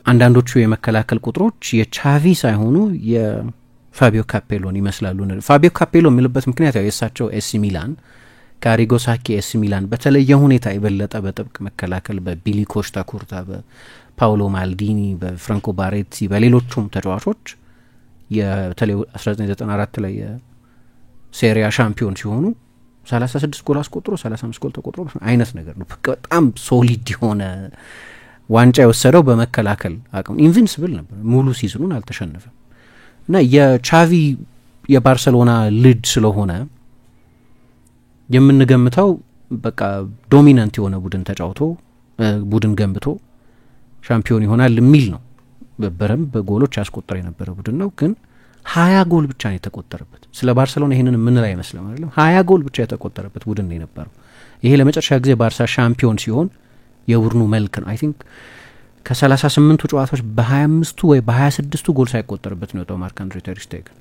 አንዳንዶቹ የመከላከል ቁጥሮች የቻቪ ሳይሆኑ የፋቢዮ ካፔሎን ይመስላሉ። ፋቢዮ ካፔሎ የሚልበት ምክንያት ያው የእሳቸው ኤሲ ሚላን ከአሪጎ ሳኪ ኤሲ ሚላን በተለየ ሁኔታ የበለጠ በጥብቅ መከላከል በቢሊ ኮስታ ኩርታ፣ በፓውሎ ማልዲኒ፣ በፍራንኮ ባሬቲ፣ በሌሎቹም ተጫዋቾች በተለይ 1994 ላይ የሴሪያ ሻምፒዮን ሲሆኑ 36 ጎል አስቆጥሮ 35 ጎል ተቆጥሮ አይነት ነገር ነው። በጣም ሶሊድ የሆነ ዋንጫ የወሰደው በመከላከል አቅም ኢንቪንሲብል ነበር። ሙሉ ሲዝኑን አልተሸነፈም እና የቻቪ የባርሰሎና ልጅ ስለሆነ የምንገምተው በቃ ዶሚናንት የሆነ ቡድን ተጫውቶ ቡድን ገንብቶ ሻምፒዮን ይሆናል የሚል ነው። በረም በጎሎች ያስቆጠረ የነበረ ቡድን ነው። ግን 20 ጎል ብቻ ነው የተቆጠረበት። ስለ ባርሰሎና ይሄንን ምን ላይ መስለም አይደለም 20 ጎል ብቻ የተቆጠረበት ቡድን ነው የነበረው። ይሄ ለመጨረሻ ጊዜ ባርሳ ሻምፒዮን ሲሆን የቡድኑ መልክ ነው። አይ ቲንክ ከ38ቱ ጨዋታዎች በ25ቱ ወይ በ26ቱ ጎል ሳይቆጠርበት ነው የወጣው ማርክ አንድሬ ተር ስቴገን።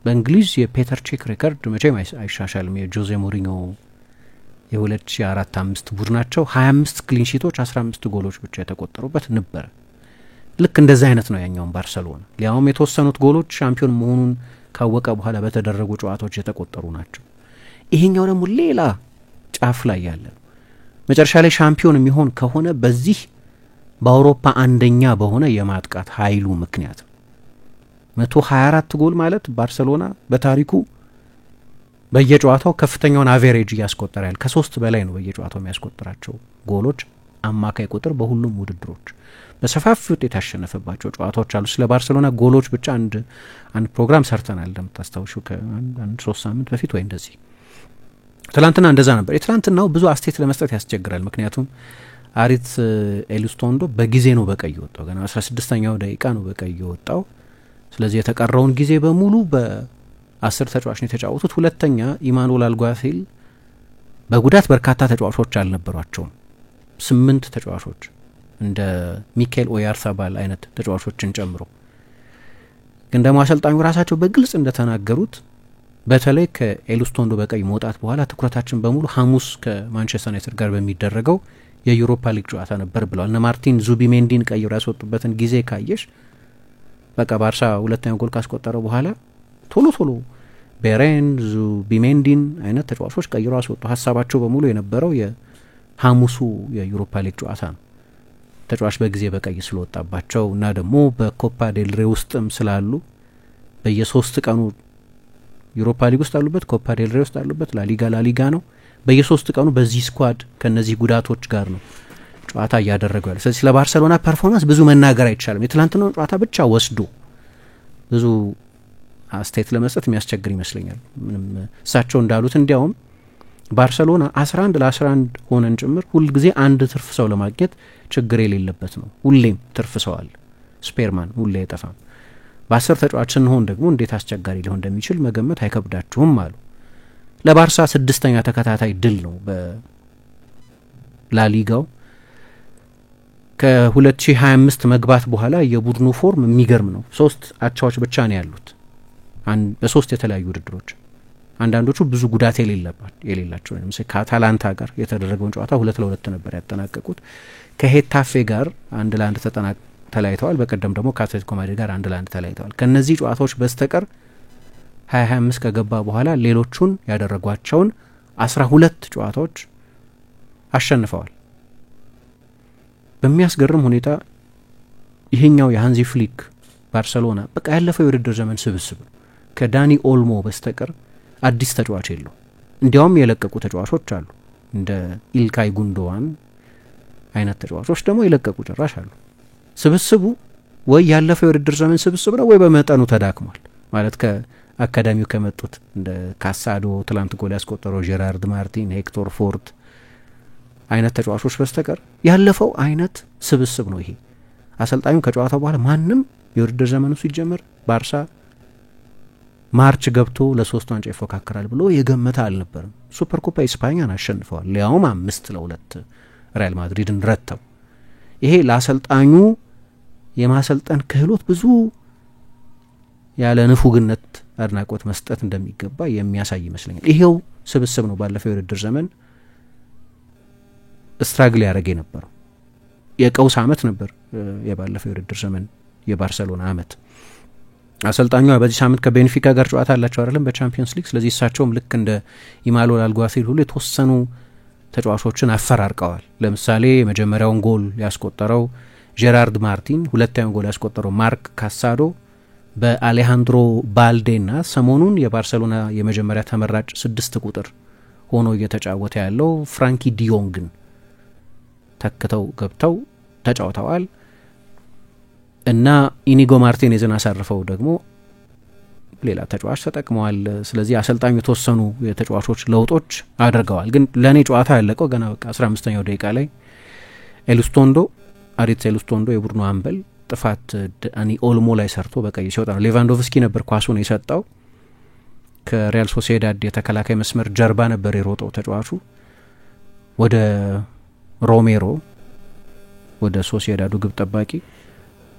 በእንግሊዝ የፔተር ቼክ ሬከርድ መቼም አይሻሻልም። የጆዜ ሞሪኞ የ2004-5 ቡድናቸው 25 ክሊንሺቶች 15 ጎሎች ብቻ የተቆጠሩበት ነበረ። ልክ እንደዚህ አይነት ነው ያኛውን ባርሰሎና። ሊያውም የተወሰኑት ጎሎች ሻምፒዮን መሆኑን ካወቀ በኋላ በተደረጉ ጨዋታዎች የተቆጠሩ ናቸው። ይሄኛው ደግሞ ሌላ ጫፍ ላይ ያለ ነው። መጨረሻ ላይ ሻምፒዮን የሚሆን ከሆነ በዚህ በአውሮፓ አንደኛ በሆነ የማጥቃት ኃይሉ ምክንያት 124 ጎል ማለት ባርሰሎና በታሪኩ በየጨዋታው ከፍተኛውን አቬሬጅ እያስቆጠረ ያለ ከ3 በላይ ነው በየጨዋታው የሚያስቆጥራቸው ጎሎች አማካይ ቁጥር በሁሉም ውድድሮች በሰፋፊ ውጤት ያሸነፈባቸው ጨዋታዎች አሉ። ስለ ባርሰሎና ጎሎች ብቻ አንድ ፕሮግራም ሰርተናል እንደምታስታውሹ ከአንድ 3 ሳምንት በፊት ወይ እንደዚህ። ትላንትና እንደዛ ነበር። የትላንትናው ብዙ አስቴት ለመስጠት ያስቸግራል። ምክንያቱም አሪት ኤሉስቶንዶ በጊዜ ነው በቀይ ወጣው። ገና 16ኛው ደቂቃ ነው በቀይ ወጣው። ስለዚህ የተቀረውን ጊዜ በሙሉ በ10 ተጫዋች ነው የተጫወቱት። ሁለተኛ ኢማኑኤል አልጓሲል በጉዳት በርካታ ተጫዋቾች አልነበሯቸውም። 8 ተጫዋቾች እንደ ሚካኤል ኦያርሳባል አይነት ተጫዋቾችን ጨምሮ። ግን ደግሞ አሰልጣኙ ራሳቸው በግልጽ እንደተናገሩት በተለይ ከኤሉስቶንዶ በቀይ መውጣት በኋላ ትኩረታችን በሙሉ ሐሙስ ከማንቸስተር ዩናይትድ ጋር በሚደረገው የዩሮፓ ሊግ ጨዋታ ነበር ብለዋል። እነ ማርቲን ዙቢሜንዲን ቀይሮ ያስወጡበትን ጊዜ ካየሽ በቃ ባርሳ ሁለተኛው ጎል ካስቆጠረ በኋላ ቶሎ ቤሬን ዙቢሜንዲን አይነት ተጫዋቾች ቀይሮ አስወጡ። ሀሳባቸው በሙሉ የነበረው የሐሙሱ የዩሮፓ ሊግ ጨዋታ ነው። ተጫዋች በጊዜ በቀይ ስለወጣባቸው እና ደግሞ በኮፓ ዴልሬ ውስጥም ስላሉ በየ3 ቀኑ ዩሮፓ ሊግ ውስጥ አሉበት፣ ኮፓ ዴልሬ ውስጥ አሉበት። ላሊጋ ነው። በየ3 ቀኑ በዚህ ስኳድ ከነዚህ ጉዳቶች ጋር ነው ጨዋታ እያደረገው ያለ። ስለዚህ ለባርሰሎና ፐርፎርማንስ ብዙ መናገር አይቻልም። የትላንትናው ጨዋታ ብቻ ወስዶ ብዙ አስተያየት ለመስጠት የሚያስቸግር ይመስለኛል። ምንም እሳቸው እንዳሉት እንዲያውም ባርሰሎና 11-11 ሆነን ጭምር ሁልጊዜ አንድ ትርፍ ሰው ለማግኘት ችግር የሌለበት ነው። ሁሌም ትርፍ ሰው አለ፣ ስፔርማን ሁሌ አይጠፋም። በ10 ተጫዋች ስንሆን ደግሞ እንዴት አስቸጋሪ ሊሆን እንደሚችል መገመት አይከብዳችሁም አሉ። ለባርሳ 6ኛ ተከታታይ ድል ነው በላሊጋው። ከ2025 መግባት በኋላ የቡድኑ ፎርም የሚገርም ነው። 3 አቻዎች ብቻ ነው ያሉት በ3 የተለያዩ ውድድሮች። አንዳንዶቹ ብዙ ጉዳት የሌላቸው ለምሳሌ ከአታላንታ ጋር የተደረገውን ጨዋታ 2-2 ነበር ያጠናቀቁት። ከሄታፌ ጋር 1-1 ተለያይተዋል። በቀደም ደግሞ ከአትሌቲኮ ማድሪድ ጋር 1-1 ተለያይተዋል። ከነዚህ ጨዋታዎች በስተቀር 2025 ከገባ በኋላ ሌሎቹን ያደረጓቸውን 12 ጨዋታዎች አሸንፈዋል። በሚያስገርም ሁኔታ ይሄኛው የሃንዚ ፍሊክ ባርሰሎና በቃ ያለፈው የውድድር ዘመን ስብስብ ከዳኒ ኦልሞ በስተቀር አዲስ ተጫዋች የለው። እንዲያውም የለቀቁ ተጫዋቾች አሉ። እንደ ኢልካይ ጉንዶዋን አይነት ተጫዋቾች ደግሞ የለቀቁ ጭራሽ አሉ። ስብስቡ ወይ ያለፈው የውድድር ዘመን ስብስብ ነው ወይ በመጠኑ ተዳክሟል። ማለት ከአካዳሚው ከመጡት እንደ ካሳዶ ትላንት ጎል ያስቆጠረው ጄራርድ ማርቲን፣ ሄክቶር ፎርት አይነት ተጫዋቾች በስተቀር ያለፈው አይነት ስብስብ ነው ይሄ። አሰልጣኙ ከጨዋታው በኋላ ማንም የውድድር ዘመኑ ሲጀመር ባርሳ ማርች ገብቶ ለ3 ዋንጫ ይፎካከራል ብሎ የገመተ አልነበረም። ሱፐር ኮፓ ኢስፓኛን አሸንፈዋል፣ ሊያውም 5-2 ሪያል ማድሪድን ረተው። ይሄ ለአሰልጣኙ የማሰልጠን ክህሎት ብዙ ያለ ንፉግነት አድናቆት መስጠት እንደሚገባ የሚያሳይ ይመስለኛል። ይሄው ስብስብ ነው ባለፈው የውድድር ዘመን ስትራግል ያደረገ የነበረው። የቀውስ አመት ነበር የባለፈው የውድድር ዘመን የባርሰሎና አመት። አሰልጣኙ በዚህ ሳምንት ከቤንፊካ ጋር ጨዋታ አላቸው አይደለም በቻምፒየንስ ሊግ። ስለዚህ እሳቸውም ልክ እንደ ኢማኑኤል አልጓሲል ሁሉ የተወሰኑ ተጫዋቾችን አፈራርቀዋል። ለምሳሌ የመጀመሪያውን ጎል ያስቆጠረው ጄራርድ ማርቲን፣ ሁለተኛውን ጎል ያስቆጠረው ማርክ ካሳዶ በአሌሃንድሮ ባልዴና ሰሞኑን የባርሰሎና የመጀመሪያ ተመራጭ 6 ቁጥር ሆኖ እየተጫወተ ያለው ፍራንኪ ዲዮንግን ተክተው ገብተው ተጫውተዋል እና ኢኒጎ ማርቲኔዝን አሳርፈው ደግሞ ሌላ ተጫዋች ተጠቅመዋል። ስለዚህ አሰልጣኙ የተወሰኑ የተጫዋቾች ለውጦች አድርገዋል። ግን ለእኔ ጨዋታ ያለቀው ገና በቃ 15ኛው ደቂቃ ላይ አሪት ኤሉስቶንዶ የቡድኑ አምበል ጥፋት ዳኒ ኦልሞ ላይ ሰርቶ በቀይ ሲወጣ ነው። ሌቫንዶቭስኪ ነበር ኳሱን የሰጠው። ከሪያል ሶሲዳድ የተከላካይ መስመር ጀርባ ነበር የሮጠው ተጫዋቹ ወደ ሮሜሮ ወደ ሶሲዳዱ ግብ ጠባቂ።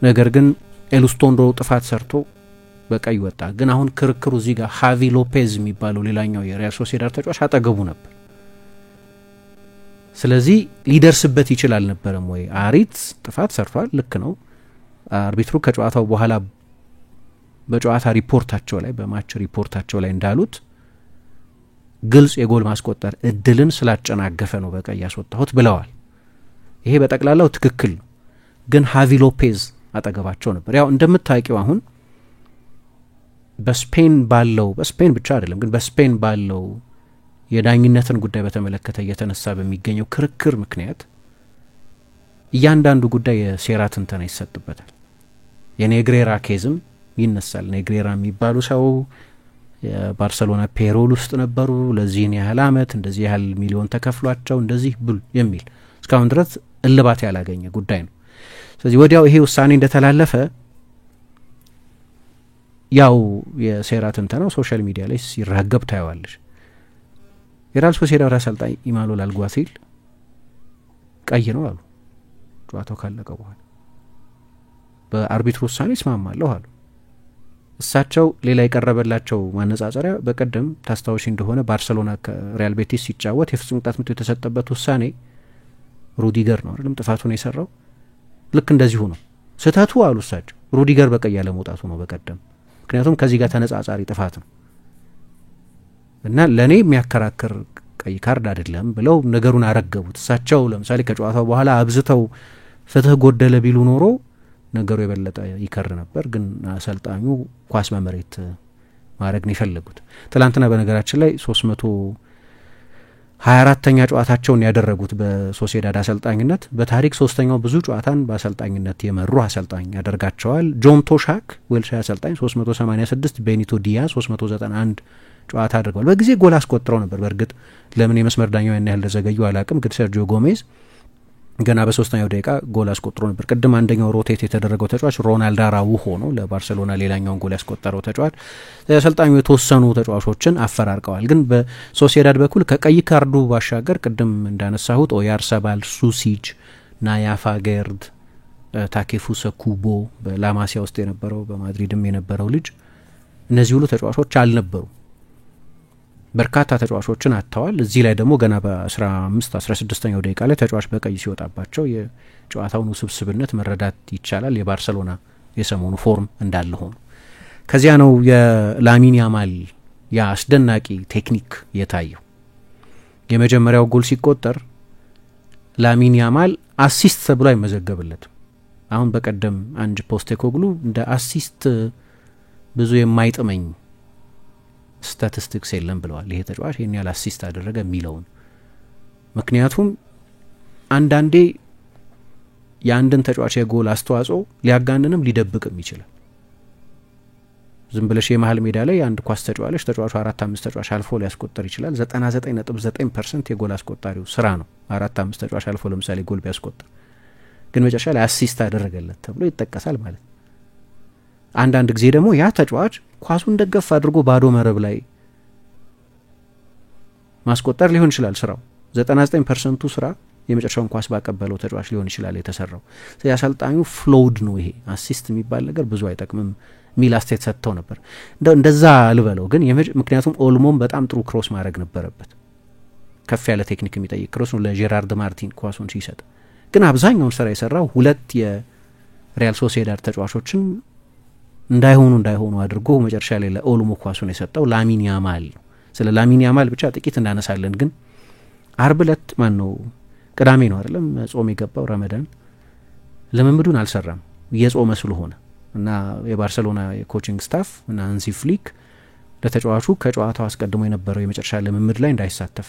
ነገር ግን ኤሉስቶንዶ ጥፋት ሰርቶ በቀይ ወጣ። ግን አሁን ክርክሩ እዚህ ጋር ሃቪ ሎፔዝ የሚባለው ሌላኛው የሪያል ሶሲዳድ ተጫዋች አጠገቡ ነበር። ስለዚህ ሊደርስበት ይችላል ነበርም ወይ? አሪት ጥፋት ሰርቷል፣ ልክ ነው። አርቢትሩ ከጨዋታው በኋላ በጨዋታ ሪፖርታቸው ላይ በማች ሪፖርታቸው ላይ እንዳሉት ግልጽ የጎል ማስቆጠር እድልን ስላጨናገፈ ነው በቀይ ያስወጣሁት ብለዋል። ይሄ በጠቅላላው ትክክል ነው። ግን ሃቪ ሎፔዝ አጠገባቸው ነበር። ያው እንደምታውቂው አሁን በስፔን ብቻ አይደለም ግን በስፔን ባለው የዳኝነትን ጉዳይ በተመለከተ እየተነሳ በሚገኘው ክርክር ምክንያት እያንዳንዱ ጉዳይ የሴራ ትንተና ይሰጥበታል። የኔግሬራ ኬዝም ይነሳል። ኔግሬራ የሚባሉ ሰው የባርሰሎና ፔሮል ውስጥ ነበሩ፣ ለዚህን ያህል አመት እንደዚህ ያህል ሚሊዮን ተከፍሏቸው እንደዚህ ብሉ የሚል እስካሁን ድረስ እልባት ያላገኘ ጉዳይ ነው። ስለዚህ ወዲያው ይሄ ውሳኔ እንደተላለፈ ያው የሴራ ትንተናው ሶሻል ሚዲያ ላይ ሲራገብ ታየዋለሽ። የሪያል ሶሲዳድ አሰልጣኝ ኢማኑኤል አልጓሲል ቀይ ነው አሉ ጨዋታው ካለቀ በኋላ። በአርቢትሩ ውሳኔ እስማማለሁ አሉ። እሳቸው ሌላ የቀረበላቸው ማነጻጸሪያ በቀደም ታስታውሺ እንደሆነ ባርሰሎና ከሪያል ቤቲስ ሲጫወት የፍጹም ቅጣት ምት የተሰጠበት ውሳኔ ሩዲገር ነው አይደለም ጥፋቱን የሰራው። ልክ እንደዚሁ ነው ስህተቱ አሉ እሳቸው ሩዲገር በቀይ ያለ መውጣቱ ነው በቀደም። ምክንያቱም ከዚህ ጋር ተነጻጻሪ ጥፋት ነው እና ለእኔ የሚያከራክር ቀይ ካርድ አይደለም ብለው ነገሩን አረገቡት። እሳቸው ለምሳሌ ከጨዋታው በኋላ አብዝተው ፍትህ ጎደለ ቢሉ ኖሮ ነገሩ የበለጠ ይከር ነበር። ግን አሰልጣኙ ኳስ በመሬት ማድረግ ነው የፈለጉት። ትላንትና በነገራችን ላይ 324ኛ ጨዋታቸውን ያደረጉት በሶሲዳድ አሰልጣኝነት በታሪክ 3ኛው ብዙ ጨዋታን በአሰልጣኝነት የመሩ አሰልጣኝ ያደርጋቸዋል። ጆን ቶሻክ ዌልሻዊ አሰልጣኝ 386፣ ቤኒቶ ዲያዝ 391 ጨዋታ አድርገዋል። በጊዜ ጎል አስቆጥረው ነበር። በእርግጥ ለምን የመስመር ዳኛው ያን ያህል ተዘገዩ አላቅም። ግን ሰርጂዮ ጎሜዝ ገና በ3ኛው ደቂቃ ጎል አስቆጥሮ ነበር። ቅድም አንደኛው ሮቴት የተደረገው ተጫዋች ሮናልዶ አራውሆ ነው ለባርሰሎና ሌላኛውን ጎል ያስቆጠረው ተጫዋች። አሰልጣኙ የተወሰኑ ተጫዋቾችን አፈራርቀዋል። ግን በሶሲዳድ በኩል ከቀይ ካርዱ ባሻገር ቅድም እንዳነሳሁት ኦያርሳባል፣ ሱሲች፣ ናያፋ ጌርድ፣ ታኬፉሰ ኩቦ በላማሲያ ውስጥ የነበረው በማድሪድም የነበረው ልጅ እነዚህ ሁሉ ተጫዋቾች አልነበሩ። በርካታ ተጫዋቾችን አጥተዋል። እዚህ ላይ ደግሞ ገና በ15-16ኛው ደቂቃ ላይ ተጫዋች በቀይ ሲወጣባቸው የጨዋታውን ውስብስብነት መረዳት ይቻላል። የባርሰሎና የሰሞኑ ፎርም እንዳለ ሆኖ ከዚያ ነው የላሚን ያማል ያ አስደናቂ ቴክኒክ የታየው። የመጀመሪያው ጎል ሲቆጠር ላሚን ያማል አሲስት ተብሎ አይመዘገብለትም። አሁን በቀደም አንጅ ፖስቴኮግሉ እንደ አሲስት ብዙ የማይጥመኝ ስታቲስቲክስ የለም ብለዋል። ይሄ ተጫዋች ይሄን ያህል አሲስት አደረገ የሚለውን ምክንያቱም አንዳንዴ የአንድን ተጫዋች የጎል አስተዋጽኦ ሊያጋንንም ሊደብቅም ይችላል። ዝም ብለሽ የመሀል ሜዳ ላይ አንድ ኳስ ተጫዋለሽ ተጫዋቹ 4-5 ተጫዋች አልፎ ሊያስቆጥር ይችላል። 99.9% የጎል አስቆጣሪው ስራ ነው 4-5 ተጫዋች አልፎ ለምሳሌ ጎል ቢያስቆጥር፣ ግን መጨረሻ ላይ አሲስት አደረገለት ተብሎ ይጠቀሳል ማለት ነው። አንዳንድ ጊዜ ደግሞ ያ ተጫዋች ኳሱን ደገፍ አድርጎ ባዶ መረብ ላይ ማስቆጠር ሊሆን ይችላል ስራው። 99%ቱ ስራ የመጨረሻውን ኳስ ባቀበለው ተጫዋች ሊሆን ይችላል የተሰራው። ስለዚህ አሰልጣኙ ፍሎውድ ነው ይሄ አሲስት የሚባል ነገር ብዙ አይጠቅምም ሚል አስተያየት ሰጥተው ነበር። እንደዛ ልበለው ግን ምክንያቱም ኦልሞም በጣም ጥሩ ክሮስ ማድረግ ነበረበት። ከፍ ያለ ቴክኒክ የሚጠይቅ ክሮስ ነው ለጄራርድ ማርቲን ኳሱን ሲሰጥ። ግን አብዛኛውን ስራ የሰራው ሁለት የሪያል ሶሲዳድ ተጫዋቾችን እንዳይሆኑ አድርጎ መጨረሻ ላይ ለኦልሞ ኳሱን የሰጠው ላሚን ያማል ነው። ስለ ላሚን ያማል ብቻ ጥቂት እናነሳለን። ግን አርብ ዕለት ቅዳሜ ነው አይደለም ጾም የገባው ረመዳን፣ ልምምዱን አልሰራም እየጾመ ስለሆነ እና የባርሰሎና የኮቺንግ ስታፍ እና ሃንሲ ፍሊክ ለተጫዋቹ ከጨዋታው አስቀድሞ የነበረው የመጨረሻ ልምምድ ላይ እንዳይሳተፍ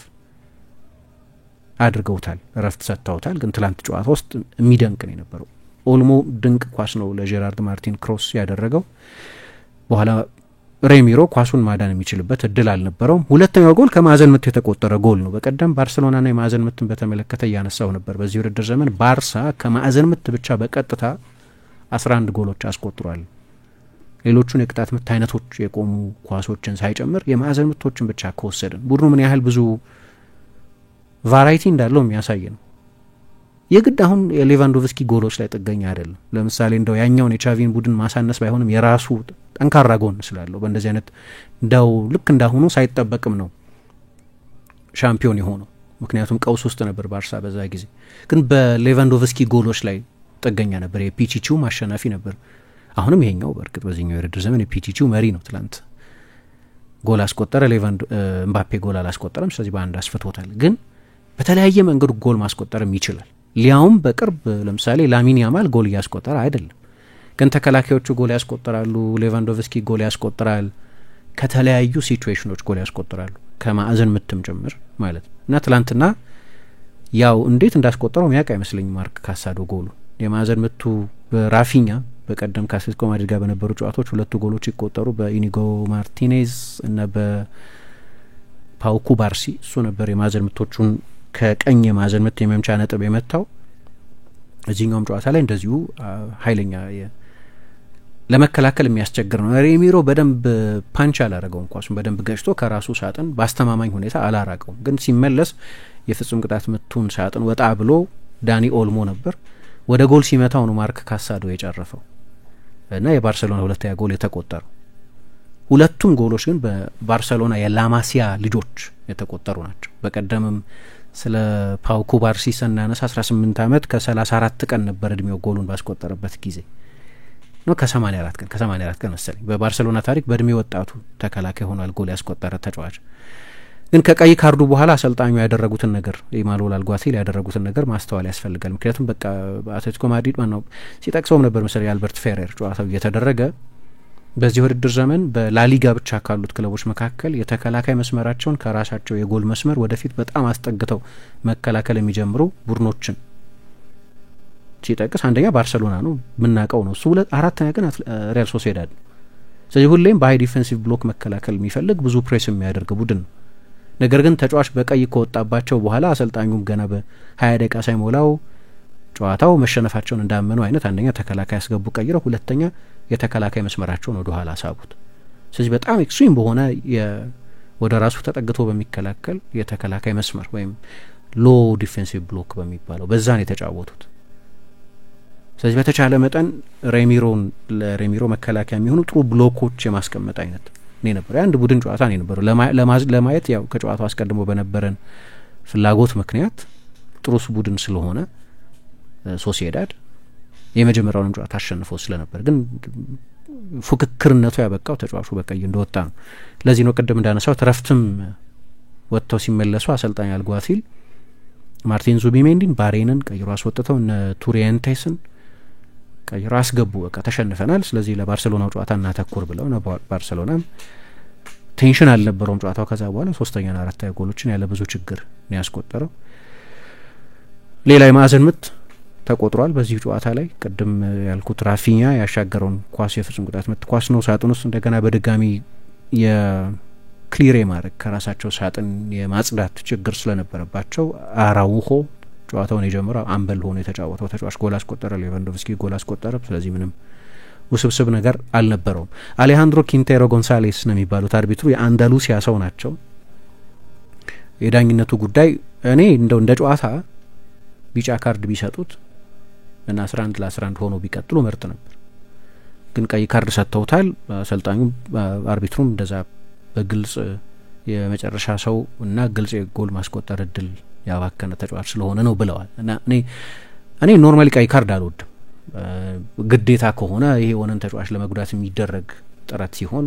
አድርገውታል፣ እረፍት ሰጥተውታል። ግን ትላንት ጨዋታ ውስጥ የሚደንቅ ነው የነበረው። ኦልሞ ድንቅ ኳስ ነው ለጄራርድ ማርቲን ክሮስ ያደረገው። በኋላ ሬሚሮ ኳሱን ማዳን የሚችልበት እድል አልነበረውም። ሁለተኛው ጎል ከማዕዘን ምት የተቆጠረ ጎል ነው። በቀደም ባርሰሎናና የማዕዘን ምትን በተመለከተ እያነሳው ነበር። በዚህ ውድድር ዘመን ባርሳ ከማዕዘን ምት ብቻ በቀጥታ 11 ጎሎች አስቆጥሯል። ሌሎቹን የቅጣት ምት አይነቶች የቆሙ ኳሶችን ሳይጨምር የማዕዘን ምቶችን ብቻ ከወሰድን ቡድኑ ምን ያህል ብዙ ቫራይቲ እንዳለው የሚያሳይ ነው። የግድ አሁን የሌቫንዶቭስኪ ጎሎች ላይ ጥገኛ አይደለም። ለምሳሌ እንደው ያኛውን የቻቪን ቡድን ማሳነስ ባይሆንም የራሱ ጠንካራ ጎን ስላለው በእንደዚህ አይነት እንደው ልክ እንዳሁኑ ሳይጠበቅም ነው ሻምፒዮን የሆነው። ምክንያቱም ቀውስ ውስጥ ነበር ባርሳ በዛ ጊዜ። ግን በሌቫንዶቭስኪ ጎሎች ላይ ጥገኛ ነበር። የፒቺቺው ማሸናፊ ነበር። አሁንም ይሄኛው በእርግጥ በዚህኛው የውድድር ዘመን የፒቺቺው መሪ ነው። ትላንት ጎል አስቆጠረ፣ ኤምባፔ ጎል አላስቆጠረም። ስለዚህ በአንድ አስፍቶታል። ግን በተለያየ መንገድ ጎል ማስቆጠርም ይችላል። ሊያውም በቅርብ ለምሳሌ ላሚን ያማል ጎል እያስቆጠረ አይደለም፣ ግን ተከላካዮቹ ጎል ያስቆጥራሉ። ሌቫንዶቭስኪ ጎል ያስቆጥራል። ከተለያዩ ሲቹዌሽኖች ጎል ያስቆጥራሉ፣ ከማዕዘን ምትም ጭምር ማለት ነው። እና ትላንትና ያው እንዴት እንዳስቆጠረው ሚያውቅ አይመስለኝም ማርክ ካሳዶ ጎሉ። የማዕዘን ምቱ በራፊኛ በቀደም ከአትሌቲኮ ማድሪድ ጋር በነበሩ ጨዋታዎች ሁለቱ ጎሎች ይቆጠሩ በኢኒጎ ማርቲኔዝ እና በፓው ኩባርሲ። እሱ ነበር የማዕዘን ምቶቹን ከቀኝ የማዕዘን ምት የመምቻ ነጥብ የመታው። እዚህኛውም ጨዋታ ላይ እንደዚሁ ኃይለኛ ለመከላከል የሚያስቸግር ነው። ሬሚሮ በደንብ ፓንች አላረገውም፣ ኳሱን በደንብ ገጭቶ ከራሱ ሳጥን በአስተማማኝ ሁኔታ አላራቀውም። ግን ሲመለስ የፍጹም ቅጣት ምቱን ሳጥን ወጣ ብሎ ዳኒ ኦልሞ ነበር ወደ ጎል ሲመታው ነው ማርክ ካሳዶ የጨረፈው እና የባርሰሎና ሁለተኛ ጎል የተቆጠረው። ሁለቱም ጎሎች ግን በባርሰሎና የላማሲያ ልጆች የተቆጠሩ ናቸው። በቀደምም ስለ ፓው ኩባርሲ ስናነሳ 18 ዓመት ከ34 ቀን ነበር እድሜው ጎሉን ባስቆጠረበት ጊዜ ነው። ከ84 ቀን መሰለኝ በባርሰሎና ታሪክ በእድሜ ወጣቱ ተከላካይ ሆኗል ጎል ያስቆጠረ ተጫዋች። ግን ከቀይ ካርዱ በኋላ አሰልጣኙ ያደረጉትን ነገር ኢማኑኤል አልጓሲል ያደረጉትን ነገር ማስተዋል ያስፈልጋል። ምክንያቱም በቃ አትሌቲኮ ማድሪድ ማነው ሲጠቅሰውም ነበር መሰለኝ አልበርት ፌሬር ጨዋታው እየተደረገ በዚህ ውድድር ዘመን በላሊጋ ብቻ ካሉት ክለቦች መካከል የተከላካይ መስመራቸውን ከራሳቸው የጎል መስመር ወደፊት በጣም አስጠግተው መከላከል የሚጀምሩ ቡድኖችን ሲጠቅስ አንደኛ ባርሰሎና ነው የምናውቀው ነው። እሱ አራተኛ ግን ሪያል ሶሲዳድ ነው። ስለዚህ ሁሌም በሀይ ዲፌንሲቭ ብሎክ መከላከል የሚፈልግ ብዙ ፕሬስ የሚያደርግ ቡድን ነው። ነገር ግን ተጫዋች በቀይ ከወጣባቸው በኋላ አሰልጣኙም ገና በ20 ደቂቃ ሳይሞላው ጨዋታው መሸነፋቸውን እንዳመኑ አይነት አንደኛ ተከላካይ ያስገቡ ቀይረው፣ ሁለተኛ የተከላካይ መስመራቸውን ወደ ኋላ ሳቡት። ስለዚህ በጣም ኤክስትሪም በሆነ ወደ ራሱ ተጠግቶ በሚከላከል የተከላካይ መስመር ወይም ሎ ዲፌንሲቭ ብሎክ በሚባለው በዛ ነው የተጫወቱት። ስለዚህ በተቻለ መጠን ለሬሚሮ መከላከያ የሚሆኑ ጥሩ ብሎኮች የማስቀመጥ አይነት ነው ነበር። አንድ ቡድን ጨዋታ ነው ነበር ለማየት ያው ከጨዋታው አስቀድሞ በነበረን ፍላጎት ምክንያት ጥሩስ ቡድን ስለሆነ ሶሲዳድ የመጀመሪያውን ጨዋታ አሸንፎ ስለነበር ግን ፉክክርነቱ ያበቃው ተጫዋቹ በቀይ እንደወጣ ነው። ለዚህ ነው ቅድም እንዳነሳው ተረፍትም ወጥተው ሲመለሱ አሰልጣኝ አልጓሲል ማርቲን ዙቢሜንዲን ባሬንን ቀይሮ አስወጥተው እነ ቱሪየንቴስን ቀይሮ አስገቡ። በቃ ተሸንፈናል፣ ስለዚህ ለባርሰሎናው ጨዋታ እናተኩር ብለው ነው። ባርሰሎናም ቴንሽን አልነበረውም ጨዋታው። ከዛ በኋላ ሶስተኛና አራተኛ ጎሎችን ያለ ብዙ ችግር ነው ያስቆጠረው። ሌላ የማዕዘን ምት ተቆጥሯል በዚህ ጨዋታ ላይ። ቅድም ያልኩት ራፊኛ ያሻገረውን ኳስ የፍጹም ቅጣት ምት ኳስ ነው ሳጥን ውስጥ እንደገና በድጋሚ የክሊር ማድረግ ከራሳቸው ሳጥን የማጽዳት ችግር ስለነበረባቸው አራውሆ ጨዋታውን የጀመረው አምበል ሆኖ የተጫወተው ተጫዋች ጎል አስቆጠረ። ሌቫንዶቭስኪ ጎል አስቆጠረ። ስለዚህ ምንም ውስብስብ ነገር አልነበረውም። አሌሃንድሮ ኪንቴሮ ጎንሳሌስ ነው የሚባሉት አርቢትሩ፣ የአንዳሉሲያ ሰው ናቸው። የዳኝነቱ ጉዳይ እኔ እንደው እንደ ጨዋታ ቢጫ ካርድ ቢሰጡት እና 11 ለ11 ሆኖ ቢቀጥሉ ምርጥ ነበር። ግን ቀይ ካርድ ሰጥተውታል። አሰልጣኙ አርቢትሩም እንደዛ በግልጽ የመጨረሻ ሰው እና ግልጽ የጎል ማስቆጠር እድል ያባከነ ተጫዋች ስለሆነ ነው ብለዋል። እና እኔ ኖርማሊ ቀይ ካርድ አልወድም። ግዴታ ከሆነ ይሄ ሆነን ተጫዋች ለመጉዳት የሚደረግ ጥረት ሲሆን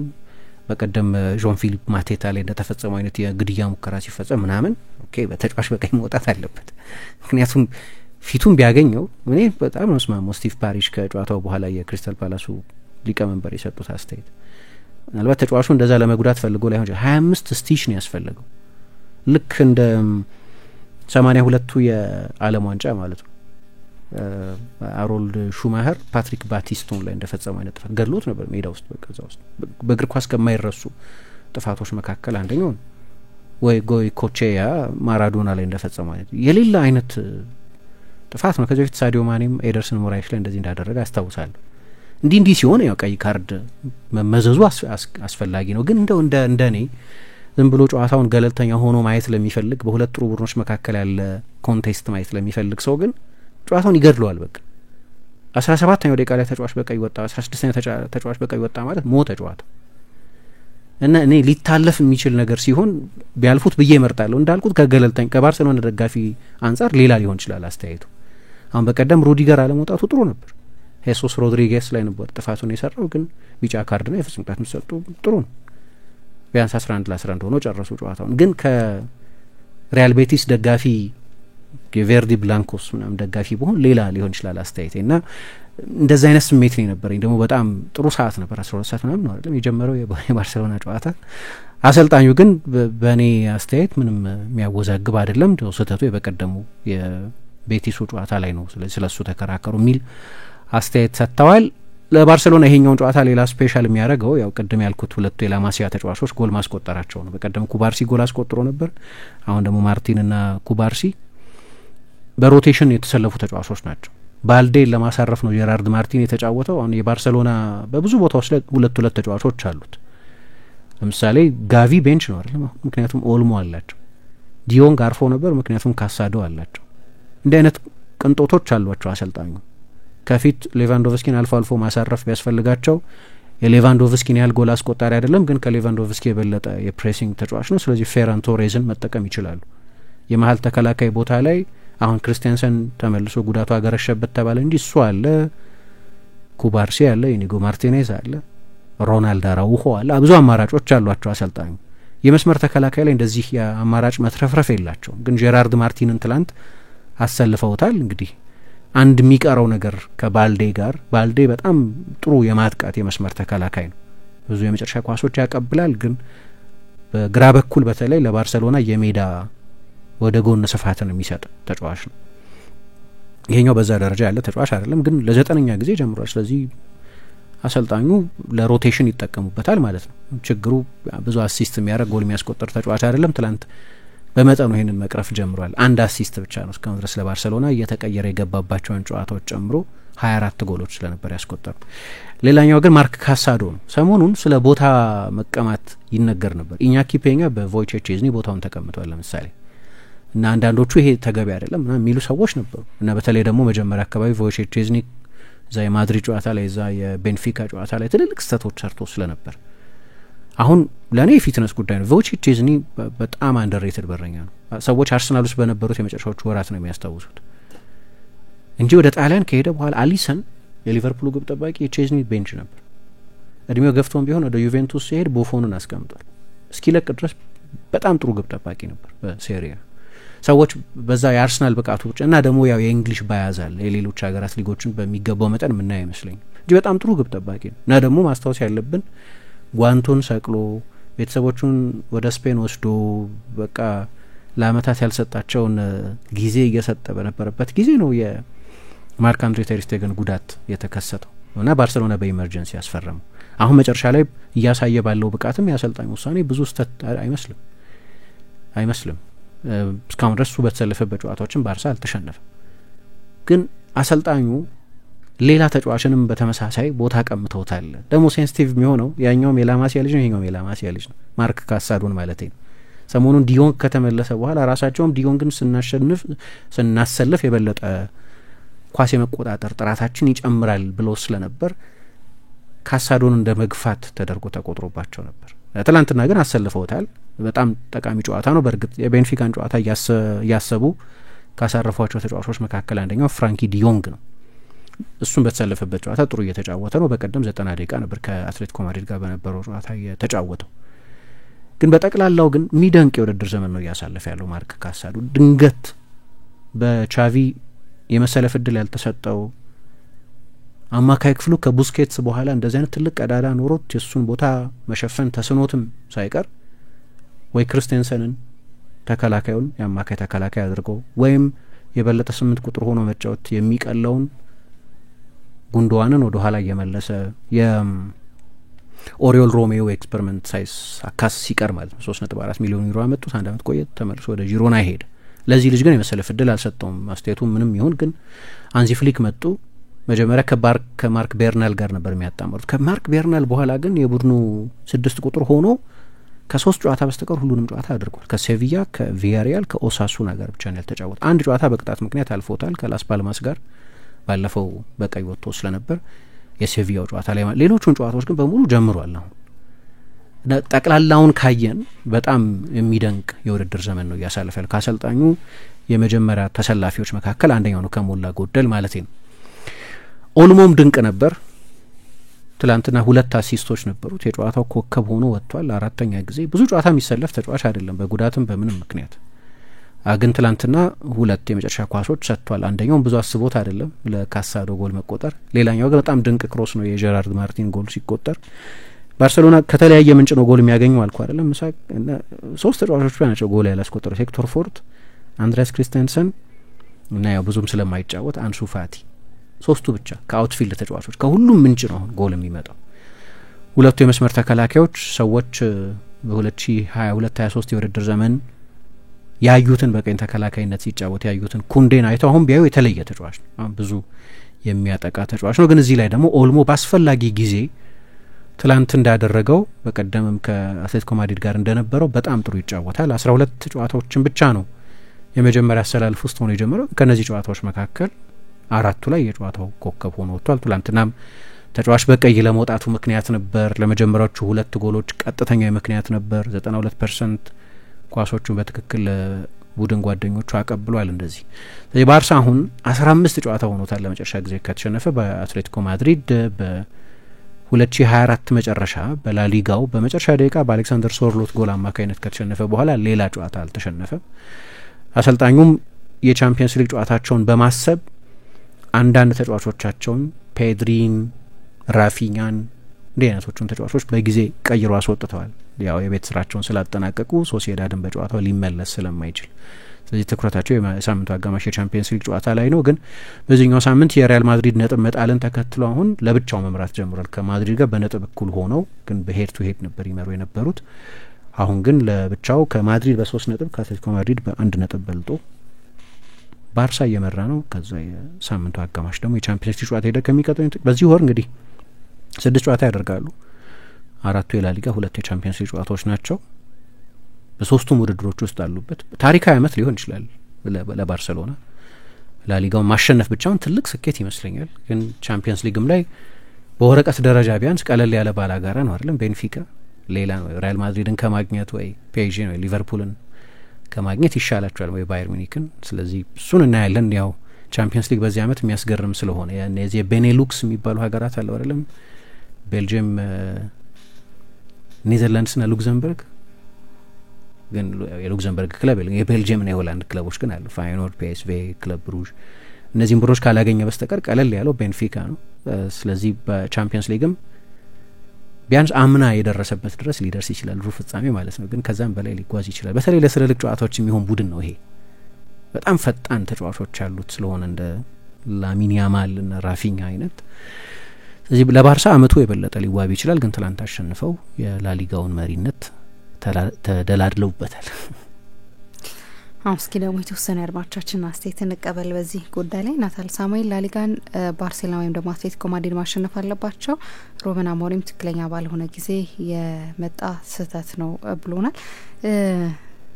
በቀደም ጆን ፊሊፕ ማቴታ ላይ እንደተፈጸመው አይነት የግድያ ሙከራ ሲፈጸም ምናምን ኦኬ በተጫዋች በቀይ መውጣት አለበት። ምክንያቱም ፊቱን ቢያገኘው እኔ በጣም ነው ስማማው። ስቲቭ ፓሪሽ ከጨዋታው በኋላ የክሪስታል ፓላሱ ሊቀመንበር የሰጡት አስተያየት ምናልባት ተጫዋቹ እንደዛ ለመጉዳት ፈልጎ ላይሆን ይችላል። 25 ስቲች ነው ያስፈልገው ልክ እንደ 82ቱ የዓለም ዋንጫ ማለት ነው። አሮልድ ሹማኸር ፓትሪክ ባቲስቶን ላይ እንደፈጸመው አይነት ጥፋት ገድሎት ነበር ሜዳ ውስጥ። በዛ ውስጥ በእግር ኳስ ከማይረሱ ጥፋቶች መካከል አንደኛው ነው። ወይ ጎይ ኮቼያ ማራዶና ላይ እንደፈጸመው አይነት የሌላ አይነት ጥፋት ነው። ከዚህ በፊት ሳዲዮ ማኔም ኤደርሰን ሞራይስ ላይ እንደዚህ እንዳደረገ አስታውሳለሁ። እንዲህ ሲሆን ያው ቀይ ካርድ መመዘዙ አስፈላጊ ነው። ግን እንደ እኔ ዝም ብሎ ጨዋታውን ገለልተኛ ሆኖ ማየት ለሚፈልግ በሁለት ጥሩ ቡድኖች መካከል ያለ ኮንቴስት ማየት ለሚፈልግ ሰው ግን ጨዋታውን ይገድለዋል። በቃ 17ኛው ደቂቃ ላይ ተጫዋች በቀይ ወጣ፣ 16ኛው ተጫዋች በቀይ ወጣ ማለት ሞተ ጨዋታ። እና እኔ ሊታለፍ የሚችል ነገር ሲሆን ቢያልፉት ብዬ እመርጣለሁ። እንዳልኩት ከገለልተኛ ከባርሴሎና ደጋፊ አንጻር ሌላ ሊሆን ይችላል አስተያየቱ። አሁን በቀደም ሩዲገር አለመውጣቱ ጥሩ ነበር። ሄሱስ ሮድሪጌስ ላይ ነበር ጥፋቱን የሰራው፣ ግን ቢጫ ካርድና የፍጹም ቅጣት ምት ሰጡ። ጥሩ ነው። ቢያንስ 11 ለ11 ሆኖ ጨረሱ ጨዋታውን። ግን ከሪያል ቤቲስ ደጋፊ የቬርዲ ብላንኮስ ምናምን ደጋፊ በሆን ሌላ ሊሆን ይችላል አስተያየቴ። እና እንደዚህ አይነት ስሜት ነው የነበረኝ። ደግሞ በጣም ጥሩ ሰዓት ነበር፣ 12 ሰዓት ምናምን ነው አይደለም የጀመረው የባርሴሎና ጨዋታ። አሰልጣኙ ግን በእኔ አስተያየት ምንም የሚያወዛግብ አይደለም፣ ስህተቱ የበቀደሙ የቤቲሱ ጨዋታ ላይ ነው፣ ስለዚህ ስለሱ ተከራከሩ የሚል አስተያየት ሰጥተዋል። ለባርሴሎና ይሄኛውን ጨዋታ ሌላ ስፔሻል የሚያደርገው ያው ቅድም ያልኩት ሁለቱ የላማሲያ ተጫዋቾች ጎል ማስቆጠራቸው ነው። በቀደም ኩባርሲ ጎል አስቆጥሮ ነበር። አሁን ደግሞ ማርቲንና ኩባርሲ በሮቴሽን የተሰለፉ ተጫዋቾች ናቸው። ባልዴን ለማሳረፍ ነው ጄራርድ ማርቲን የተጫወተው። አሁን የባርሴሎና በብዙ ቦታዎች ላይ ሁለት ተጫዋቾች አሉት። ለምሳሌ ጋቪ ቤንች ነው አይደል? ምክንያቱም ኦልሞ አላቸው። ዲዮንግ አርፎ ነበር፣ ምክንያቱም ካሳዶ አላቸው። እንዲህ አይነት ቅንጦቶች አሏቸው አሰልጣኙ። ከፊት ሌቫንዶቭስኪን አልፎ አልፎ ማሳረፍ ቢያስፈልጋቸው የሌቫንዶቭስኪን ያህል ጎል አስቆጣሪ አይደለም፣ ግን ከሌቫንዶቭስኪ የበለጠ የፕሬሲንግ ተጫዋች ነው። ስለዚህ ፌራን ቶሬዝን መጠቀም ይችላሉ። የመሀል ተከላካይ ቦታ ላይ አሁን ክርስቲያንሰን ተመልሶ ጉዳቱ አገረሸበት ተባለ እንጂ እሱ አለ፣ ኩባርሲ አለ፣ ኢኒጎ ማርቲኔዝ አለ፣ ሮናልድ አራውሆ አለ። ብዙ አማራጮች አሏቸው አሰልጣኙ። የመስመር ተከላካይ ላይ እንደዚህ የአማራጭ መትረፍረፍ የላቸውም። ግን ጄራርድ ማርቲንን ትላንት አሰልፈውታል። እንግዲህ አንድ የሚቀረው ነገር ከባልዴ ጋር፣ ባልዴ በጣም ጥሩ የማጥቃት የመስመር ተከላካይ ነው። ብዙ የመጨረሻ ኳሶች ያቀብላል። ግን በግራ በኩል በተለይ ለባርሴሎና የሜዳ ወደ ጎን ስፋትን የሚሰጥ ተጫዋች ነው። ይሄኛው በዛ ደረጃ ያለ ተጫዋች አይደለም፣ ግን ለ9ኛ ጊዜ ጀምሯል። ስለዚህ አሰልጣኙ ለሮቴሽን ይጠቀሙበታል ማለት ነው። ችግሩ ብዙ አሲስት የሚያደርግ ጎል የሚያስቆጠር ተጫዋች አይደለም። ትላንት በመጠኑ ይሄንን መቅረፍ ጀምሯል። አንድ አሲስት ብቻ ነው እስካሁን ድረስ ለባርሴሎና እየተቀየረ የገባባቸውን ጨዋታዎች ጨምሮ 24 ጎሎች ስለነበር ያስቆጠሩ። ሌላኛው ግን ማርክ ካሳዶ ነው። ሰሞኑን ስለ ቦታ መቀማት ይነገር ነበር። ኢኛኪ ፔኛ በቮይቼክ ቼዝኒ ቦታውን ተቀምጧል ለምሳሌ። እና አንዳንዶቹ ይሄ ተገቢ አይደለም እና የሚሉ ሰዎች ነበሩ። እና በተለይ ደግሞ መጀመሪያ አካባቢ ቮይቼክ ቼዝኒ እዛ የማድሪድ ጨዋታ ላይ እዛ የቤንፊካ ጨዋታ ላይ ትልልቅ ስህተቶች ሰርቶ ስለነበር አሁን ለእኔ የፊትነስ ጉዳይ ነው። ቮይቼክ ቼዝኒ በጣም አንደርሬትድ በረኛ ነው። ሰዎች አርሰናል ውስጥ በነበሩት የመጨረሻዎቹ ወራት ነው የሚያስታውሱት እንጂ ወደ ጣሊያን ከሄደ በኋላ አሊሰን የሊቨርፑሉ ግብ ጠባቂ የቼዝኒ ቤንች ነበር። እድሜው ገፍቶም ቢሆን ወደ ዩቬንቱስ ሲሄድ ቦፎንን አስቀምጧል። እስኪለቅ ድረስ በጣም ጥሩ ግብ ጠባቂ ነበር በሴሪያ። ሰዎች በዛ የአርሰናል ብቃቱ እና ደግሞ ያው የእንግሊሽ ባያዛል የሌሎች ሀገራት ሊጎችን በሚገባው መጠን ምናይ አይመስለኝ እንጂ በጣም ጥሩ ግብ ጠባቂ ነው። እና ደግሞ ማስታወስ ያለብን ጓንቱን ሰቅሎ ቤተሰቦቹን ወደ ስፔን ወስዶ በቃ ለአመታት ያልሰጣቸውን ጊዜ እየሰጠ በነበረበት ጊዜ ነው የማርክ አንድሬ ተር ስቴገን ጉዳት የተከሰተው እና ባርሴሎና በኢመርጀንሲ ያስፈረመው። አሁን መጨረሻ ላይ እያሳየ ባለው ብቃትም የአሰልጣኝ ውሳኔ ብዙ ስህተት አይመስልም። እስካሁን ድረስ እሱ በተሰለፈበት ጨዋታዎችን ባርሳ አልተሸነፈም። ግን አሰልጣኙ ሌላ ተጫዋችንም በተመሳሳይ ቦታ ቀምተውታል። ደግሞ ሴንሲቲቭ የሚሆነው ያኛውም የላማሲያ ልጅ ነው፣ ይሄኛውም የላማሲያ ልጅ ነው፣ ማርክ ካሳዶን ማለት ነው። ሰሞኑን ዲዮንግ ከተመለሰ በኋላ ራሳቸውም ዲዮንግን ስናሰልፍ የበለጠ ኳስ የመቆጣጠር ጥራታችን ይጨምራል ብለው ስለነበር ካሳዶን እንደ መግፋት ተደርጎ ተቆጥሮባቸው ነበር። ትላንትና ግን አሰልፈውታል። በጣም ጠቃሚ ጨዋታ ነው። በእርግጥ የቤንፊካን ጨዋታ እያሰቡ ካሳረፏቸው ተጫዋቾች መካከል አንደኛው ፍራንኪ ዲዮንግ ነው። እሱም በተሰለፈበት ጨዋታ ጥሩ እየተጫወተ ነው። በቀደም 90 ደቂቃ ነበር ከአትሌቲኮ ማድሪድ ጋር በነበረው ጨዋታ የተጫወተው። ግን በጠቅላላው ግን የሚደንቅ የውድድር ዘመን ነው እያሳለፈ ያለው ማርክ ካሳዶ። ድንገት በቻቪ የመሰለፍ እድል ያልተሰጠው አማካይ ክፍሉ ከቡስኬትስ በኋላ እንደዚህ አይነት ትልቅ ቀዳዳ ኖሮት የሱን ቦታ መሸፈን ተስኖትም ሳይቀር ወይ ክርስቴንሰንን ተከላካዩን የአማካይ ተከላካይ አድርገው ወይም የበለጠ 8 ቁጥር ሆኖ መጫወት የሚቀለውን ጉንዶዋንን ወደ ኋላ እየመለሰ የኦሪዮል ሮሜዮ ኤክስፐሪመንት ሳይስ አካስ ሲቀር ማለት ነው 3.4 ሚሊዮን ዩሮ አመጡት። አንድ አመት ቆየት ተመልሶ ወደ ጂሮና ሄደ። ለዚህ ልጅ ግን የመሰለፍ እድል አልሰጠውም። አስተያየቱ ምንም ይሁን ግን አንዚ ፍሊክ መጡ። መጀመሪያ ከማርክ ቤርናል ጋር ነበር የሚያጣመሩት። ከማርክ ቤርናል በኋላ ግን የቡድኑ 6 ቁጥር ሆኖ ከ3 ጨዋታ በስተቀር ሁሉንም ጨዋታ አድርጓል። ከሴቪያ፣ ከቪያሪያል፣ ከኦሳሱና ጋር ብቻ ነው ያልተጫወተ። አንድ ጨዋታ በቅጣት ምክንያት አልፎታል ከላስ ፓልማስ ጋር ባለፈው በቀይ ወጥቶ ስለነበር የሴቪያው ጨዋታ ላይ። ሌሎቹን ጨዋታዎች ግን በሙሉ ጀምሯል። አሁን ጠቅላላውን ካየን በጣም የሚደንቅ የውድድር ዘመን ነው እያሳለፈ ያለው። ከአሰልጣኙ የመጀመሪያ ተሰላፊዎች መካከል አንደኛው ነው ከሞላ ጎደል ማለት ነው። ኦልሞም ድንቅ ነበር። ትላንትና 2 አሲስቶች ነበሩት። የጨዋታው ኮከብ ሆኖ ወጥቷል። 4ኛ ጊዜ ብዙ ጨዋታ የሚሰለፍ ተጫዋች አይደለም በጉዳትም በምንም ምክንያት። ግን ትላንትና 2 የመጨረሻ ኳሶች ሰጥቷል። አንደኛውም ብዙ አስቦት አይደለም ለካሳዶ ጎል መቆጠር፣ ሌላኛው ግን በጣም ድንቅ ክሮስ ነው የጀራርድ ማርቲን ጎል ሲቆጠር። ባርሴሎና ከተለያየ ምንጭ ነው ጎል የሚያገኘው አልኩ አይደለም። 3 ተጫዋቾች ናቸው ጎል ያላስቆጠሩ፣ ሄክቶር ፎርት፣ አንድሪያስ ክሪስቴንሰን እና ያው ብዙም ስለማይጫወት አንሱ ፋቲ። 3ቱ ብቻ ከአውትፊልድ ተጫዋቾች ከሁሉም ምንጭ ነው ጎል የሚመጣው። 2ቱ የመስመር ተከላካዮች ሰዎች በ2022-23 የውድድር ዘመን ያዩትን በቀኝ ተከላካይነት ሲጫወት ያዩትን ኩንዴን አይተው አሁን ቢያዩ የተለየ ተጫዋች ነው። አሁን ብዙ የሚያጠቃ ተጫዋች ነው። ግን እዚህ ላይ ደግሞ ኦልሞ በአስፈላጊ ጊዜ ትላንት እንዳደረገው በቀደምም ከአትሌቲኮ ማድሪድ ጋር እንደነበረው በጣም ጥሩ ይጫወታል። 12 ጨዋታዎችን ብቻ ነው የመጀመሪያ አሰላልፍ ውስጥ ሆኖ የጀመረው። ከነዚህ ጨዋታዎች መካከል 4ቱ ላይ የጨዋታው ኮከብ ሆኖ ወጥቷል። ትላንትናም ተጫዋች በቀይ ለመውጣቱ ምክንያት ነበር። ለመጀመሪያዎቹ 2 ጎሎች ቀጥተኛ ምክንያት ነበር። 92% ኳሶቹን በትክክል ቡድን ጓደኞቹ አቀብሏል። እንደዚህ ባርሳ አሁን 15 ጨዋታ ሆኖታል ለመጨረሻ ጊዜ ከተሸነፈ በአትሌቲኮ ማድሪድ በ2024 መጨረሻ በላሊጋው በመጨረሻ ደቂቃ በአሌክሳንደር ሶርሎት ጎል አማካይነት ከተሸነፈ በኋላ ሌላ ጨዋታ አልተሸነፈም። አሰልጣኙም የቻምፒየንስ ሊግ ጨዋታቸውን በማሰብ አንዳንድ ተጫዋቾቻቸውን ፔድሪን፣ ራፊኛን እንዲህ አይነቶቹን ተጫዋቾች በጊዜ ቀይሮ አስወጥተዋል። ያው የቤት ስራቸውን ስላጠናቀቁ ሶሲዳድን በጨዋታው ሊመለስ ስለማይችል ስለዚህ ትኩረታቸው የሳምንቱ አጋማሽ የቻምፒየንስ ሊግ ጨዋታ ላይ ነው። ግን በዚህኛው ሳምንት የሪያል ማድሪድ ነጥብ መጣልን ተከትሎ አሁን ለብቻው መምራት ጀምሯል። ከማድሪድ ጋር በነጥብ እኩል ሆነው ግን በሄድ ቱ ሄድ ነበር ይመሩ የነበሩት። አሁን ግን ለብቻው ከማድሪድ በ3 ነጥብ ከአትሌቲኮ ማድሪድ በ1 ነጥብ በልጦ ባርሳ እየመራ ነው። ከዛ የሳምንቱ አጋማሽ ደግሞ የቻምፒየንስ ሊግ ጨዋታ ሄደ ከሚቀጥለው በዚህ ወር እንግዲህ 6 ጨዋታ ያደርጋሉ። 4ቱ የላሊጋ 2 የቻምፒየንስ ሊግ ጨዋታዎች ናቸው። በ3ቱም ውድድሮች ውስጥ አሉበት። ታሪካዊ ዓመት ሊሆን ይችላል ለባርሴሎና። ላሊጋውን ማሸነፍ ብቻውን ትልቅ ስኬት ይመስለኛል። ግን ቻምፒየንስ ሊግም ላይ በወረቀት ደረጃ ቢያንስ ቀለል ያለ ባላጋራ ነው አይደለም። ቤንፊካ ሌላ ነው። ሪያል ማድሪድን ከማግኘት ወይ ፒኤስጂ ነው ሊቨርፑልን ከማግኘት ይሻላቸዋል ወይ ባየር ሚኒክን። ስለዚህ እሱን እናያለን። ያው ቻምፒየንስ ሊግ በዚህ ዓመት የሚያስገርም ስለሆነ የዚህ ቤኔሉክስ የሚባሉ ሀገራት አለው አይደለም፣ ቤልጅየም፣ ኔዘርላንድስ ና ሉክዘምበርግ። ግን የሉክዘምበርግ ክለብ የቤልጅየም ና የሆላንድ ክለቦች ግን አሉ፣ ፋይኖርድ፣ ፒኤስቪ፣ ክለብ ብሩዥ። እነዚህም ቡድኖች ካላገኘ በስተቀር ቀለል ያለው ቤንፊካ ነው። ስለዚህ በቻምፒየንስ ሊግም ቢያንስ አምና የደረሰበት ድረስ ሊደርስ ይችላል ሩብ ፍጻሜ ማለት ነው። ግን ከዛም በላይ ሊጓዝ ይችላል። በተለይ ለትልልቅ ጨዋታዎች የሚሆን ቡድን ነው ይሄ። በጣም ፈጣን ተጫዋቾች ያሉት ስለሆነ እንደ ላሚን ያማል እና ራፊኛ አይነት። ስለዚህ ለባርሳ አመቱ የበለጠ ሊዋብ ይችላል። ግን ትላንት አሸንፈው የላሊጋውን መሪነት ተደላድለውበታል። እስኪ ደግሞ የተወሰነ አድማጮቻችን አስተያየት እንቀበል በዚህ ጉዳይ ላይ። ናታል ሳሙኤል ላሊጋን ባርሴሎና ወይም ደግሞ አትሌቲኮ ማድሪድ ማሸነፍ አለባቸው፣ ሩበን አሞሪም ትክክለኛ ባልሆነ ጊዜ የመጣ ስህተት ነው ብሎናል።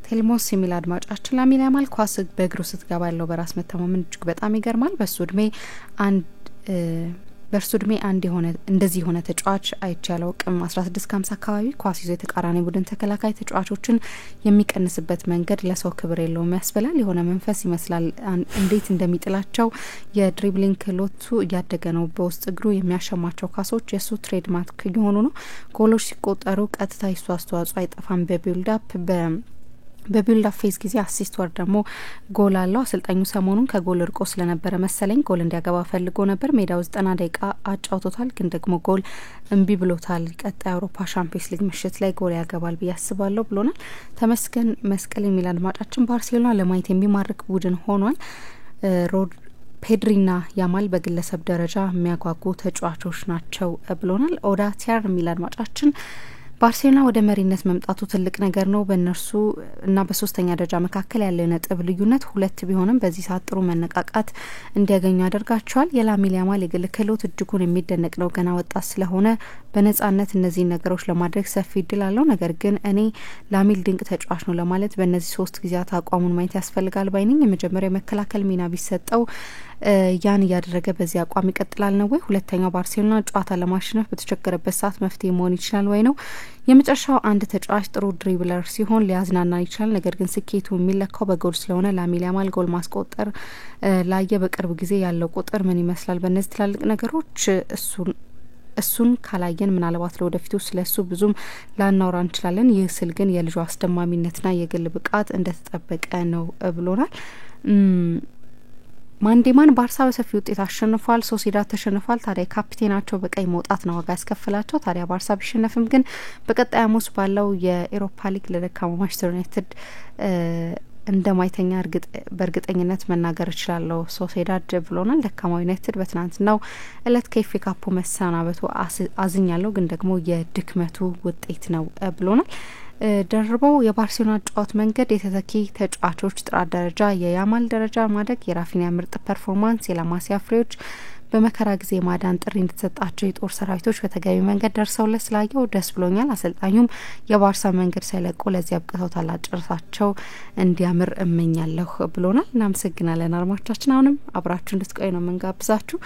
ቴልሞስ የሚል አድማጫችን ላሚን ያማል ኳስ በእግሩ ስትገባ ያለው በራስ መተማመን እጅግ በጣም ይገርማል። በሱ እድሜ አንድ የሆነ እንደዚህ የሆነ ተጫዋች አይቻለው ቅም 16-50 አካባቢ ኳስ ይዞ የተቃራኒ ቡድን ተከላካይ ተጫዋቾችን የሚቀንስበት መንገድ ለሰው ክብር የለውም ያስበላል። የሆነ መንፈስ ይመስላል። እንዴት እንደሚጥላቸው የድሪብሊንግ ክህሎቱ እያደገ ነው። በውስጥ እግሩ የሚያሸማቸው ኳሶች የሱ ትሬድማርክ እየሆኑ ነው። ጎሎች ሲቆጠሩ ቀጥታ ይሱ አስተዋጽኦ አይጠፋም። በቢልድ አፕ ፌዝ ጊዜ አሲስት ወር ደግሞ ጎል አለው። አሰልጣኙ ሰሞኑን ከጎል እርቆ ስለነበረ መሰለኝ ጎል እንዲያገባ ፈልጎ ነበር። ሜዳው 90 ደቂቃ አጫውቶታል፣ ግን ደግሞ ጎል እምቢ ብሎታል። ቀጣይ አውሮፓ ሻምፒዮንስ ሊግ ምሽት ላይ ጎል ያገባል ብዬ አስባለሁ ብሎናል። ተመስገን መስቀል የሚል አድማጫችን ባርሴሎና ለማየት የሚማርክ ቡድን ሆኗል። ፔድሪና ያማል በግለሰብ ደረጃ የሚያጓጉ ተጫዋቾች ናቸው ብሎናል። ኦዳ ቲያር የሚል አድማጫችን ባርሴሎና ወደ መሪነት መምጣቱ ትልቅ ነገር ነው። በእነርሱ እና በሶስተኛ ደረጃ መካከል ያለ ነጥብ ልዩነት 2 ቢሆንም በዚህ ሰዓት ጥሩ መነቃቃት እንዲያገኙ ያደርጋቸዋል። የላሚን ያማል የግል ክህሎት እጅጉን የሚደነቅ ነው። ገና ወጣት ስለሆነ በነጻነት እነዚህን ነገሮች ለማድረግ ሰፊ እድል አለው። ነገር ግን እኔ ላሚን ድንቅ ተጫዋች ነው ለማለት በእነዚህ 3 ጊዜያት አቋሙን ማየት ያስፈልጋል ባይነኝ። የመጀመሪያው መከላከል ሚና ቢሰጠው ያን እያደረገ በዚህ አቋም ይቀጥላል ነው ወይ? ሁለተኛው ባርሴሎና ጨዋታ ለማሸነፍ በተቸገረበት ሰዓት መፍትሄ መሆን ይችላል ወይ ነው? የመጨረሻው አንድ ተጫዋች ጥሩ ድሪብለር ሲሆን ሊያዝናና ይችላል። ነገር ግን ስኬቱ የሚለካው በጎል ስለሆነ ላሚን ያማል ጎል ማስቆጠር ላየ በቅርብ ጊዜ ያለው ቁጥር ምን ይመስላል? በእነዚህ ትላልቅ ነገሮች እሱን ካላየን ምናልባት ለወደፊቱ ስለሱ ብዙም ላናወራ እንችላለን። ይህ ስል ግን የልጁ አስደማሚነትና የግል ብቃት እንደተጠበቀ ነው ብሎናል። ማንዴማን ባርሳ በሰፊ ውጤት አሸንፏል። ሶሲዳድ ተሸንፏል። ታዲያ ካፒቴናቸው በቀይ መውጣት ነው ዋጋ ያስከፍላቸው። ታዲያ ባርሳ ቢሸነፍም ግን በቀጣይ ሐሙስ ባለው የኤሮፓ ሊግ ለደካማ ማንቸስተር ዩናይትድ እንደማይተኛ በእርግጠኝነት መናገር እችላለሁ ሶሲዳድ ብሎናል። ደካማ ዩናይትድ በትናንትናው እለት ከኤፍ ኤ ካፑ መሰናበቱ አዝኛለሁ፣ ግን ደግሞ የድክመቱ ውጤት ነው ብሎናል። ደርበው የባርሴሎና ጨዋታ መንገድ የተተኪ ተጫዋቾች ጥራት ደረጃ፣ የያማል ደረጃ ማደግ፣ የራፊኒያ ምርጥ ፐርፎርማንስ፣ የላማሲያ ፍሬዎች በመከራ ጊዜ ማዳን ጥሪ እንድትሰጣቸው የጦር ሰራዊቶች በተገቢ መንገድ ደርሰውለት ስላየው ደስ ብሎኛል። አሰልጣኙም የባርሳ መንገድ ሳይለቁ ለዚህ አብቅተውታል። አጨርሳቸው እንዲያምር እመኛለሁ ብሎናል። እናመሰግናለን አድማጮቻችን። አሁንም አብራችሁ እንድትቆዩ ነው የምንጋብዛችሁ።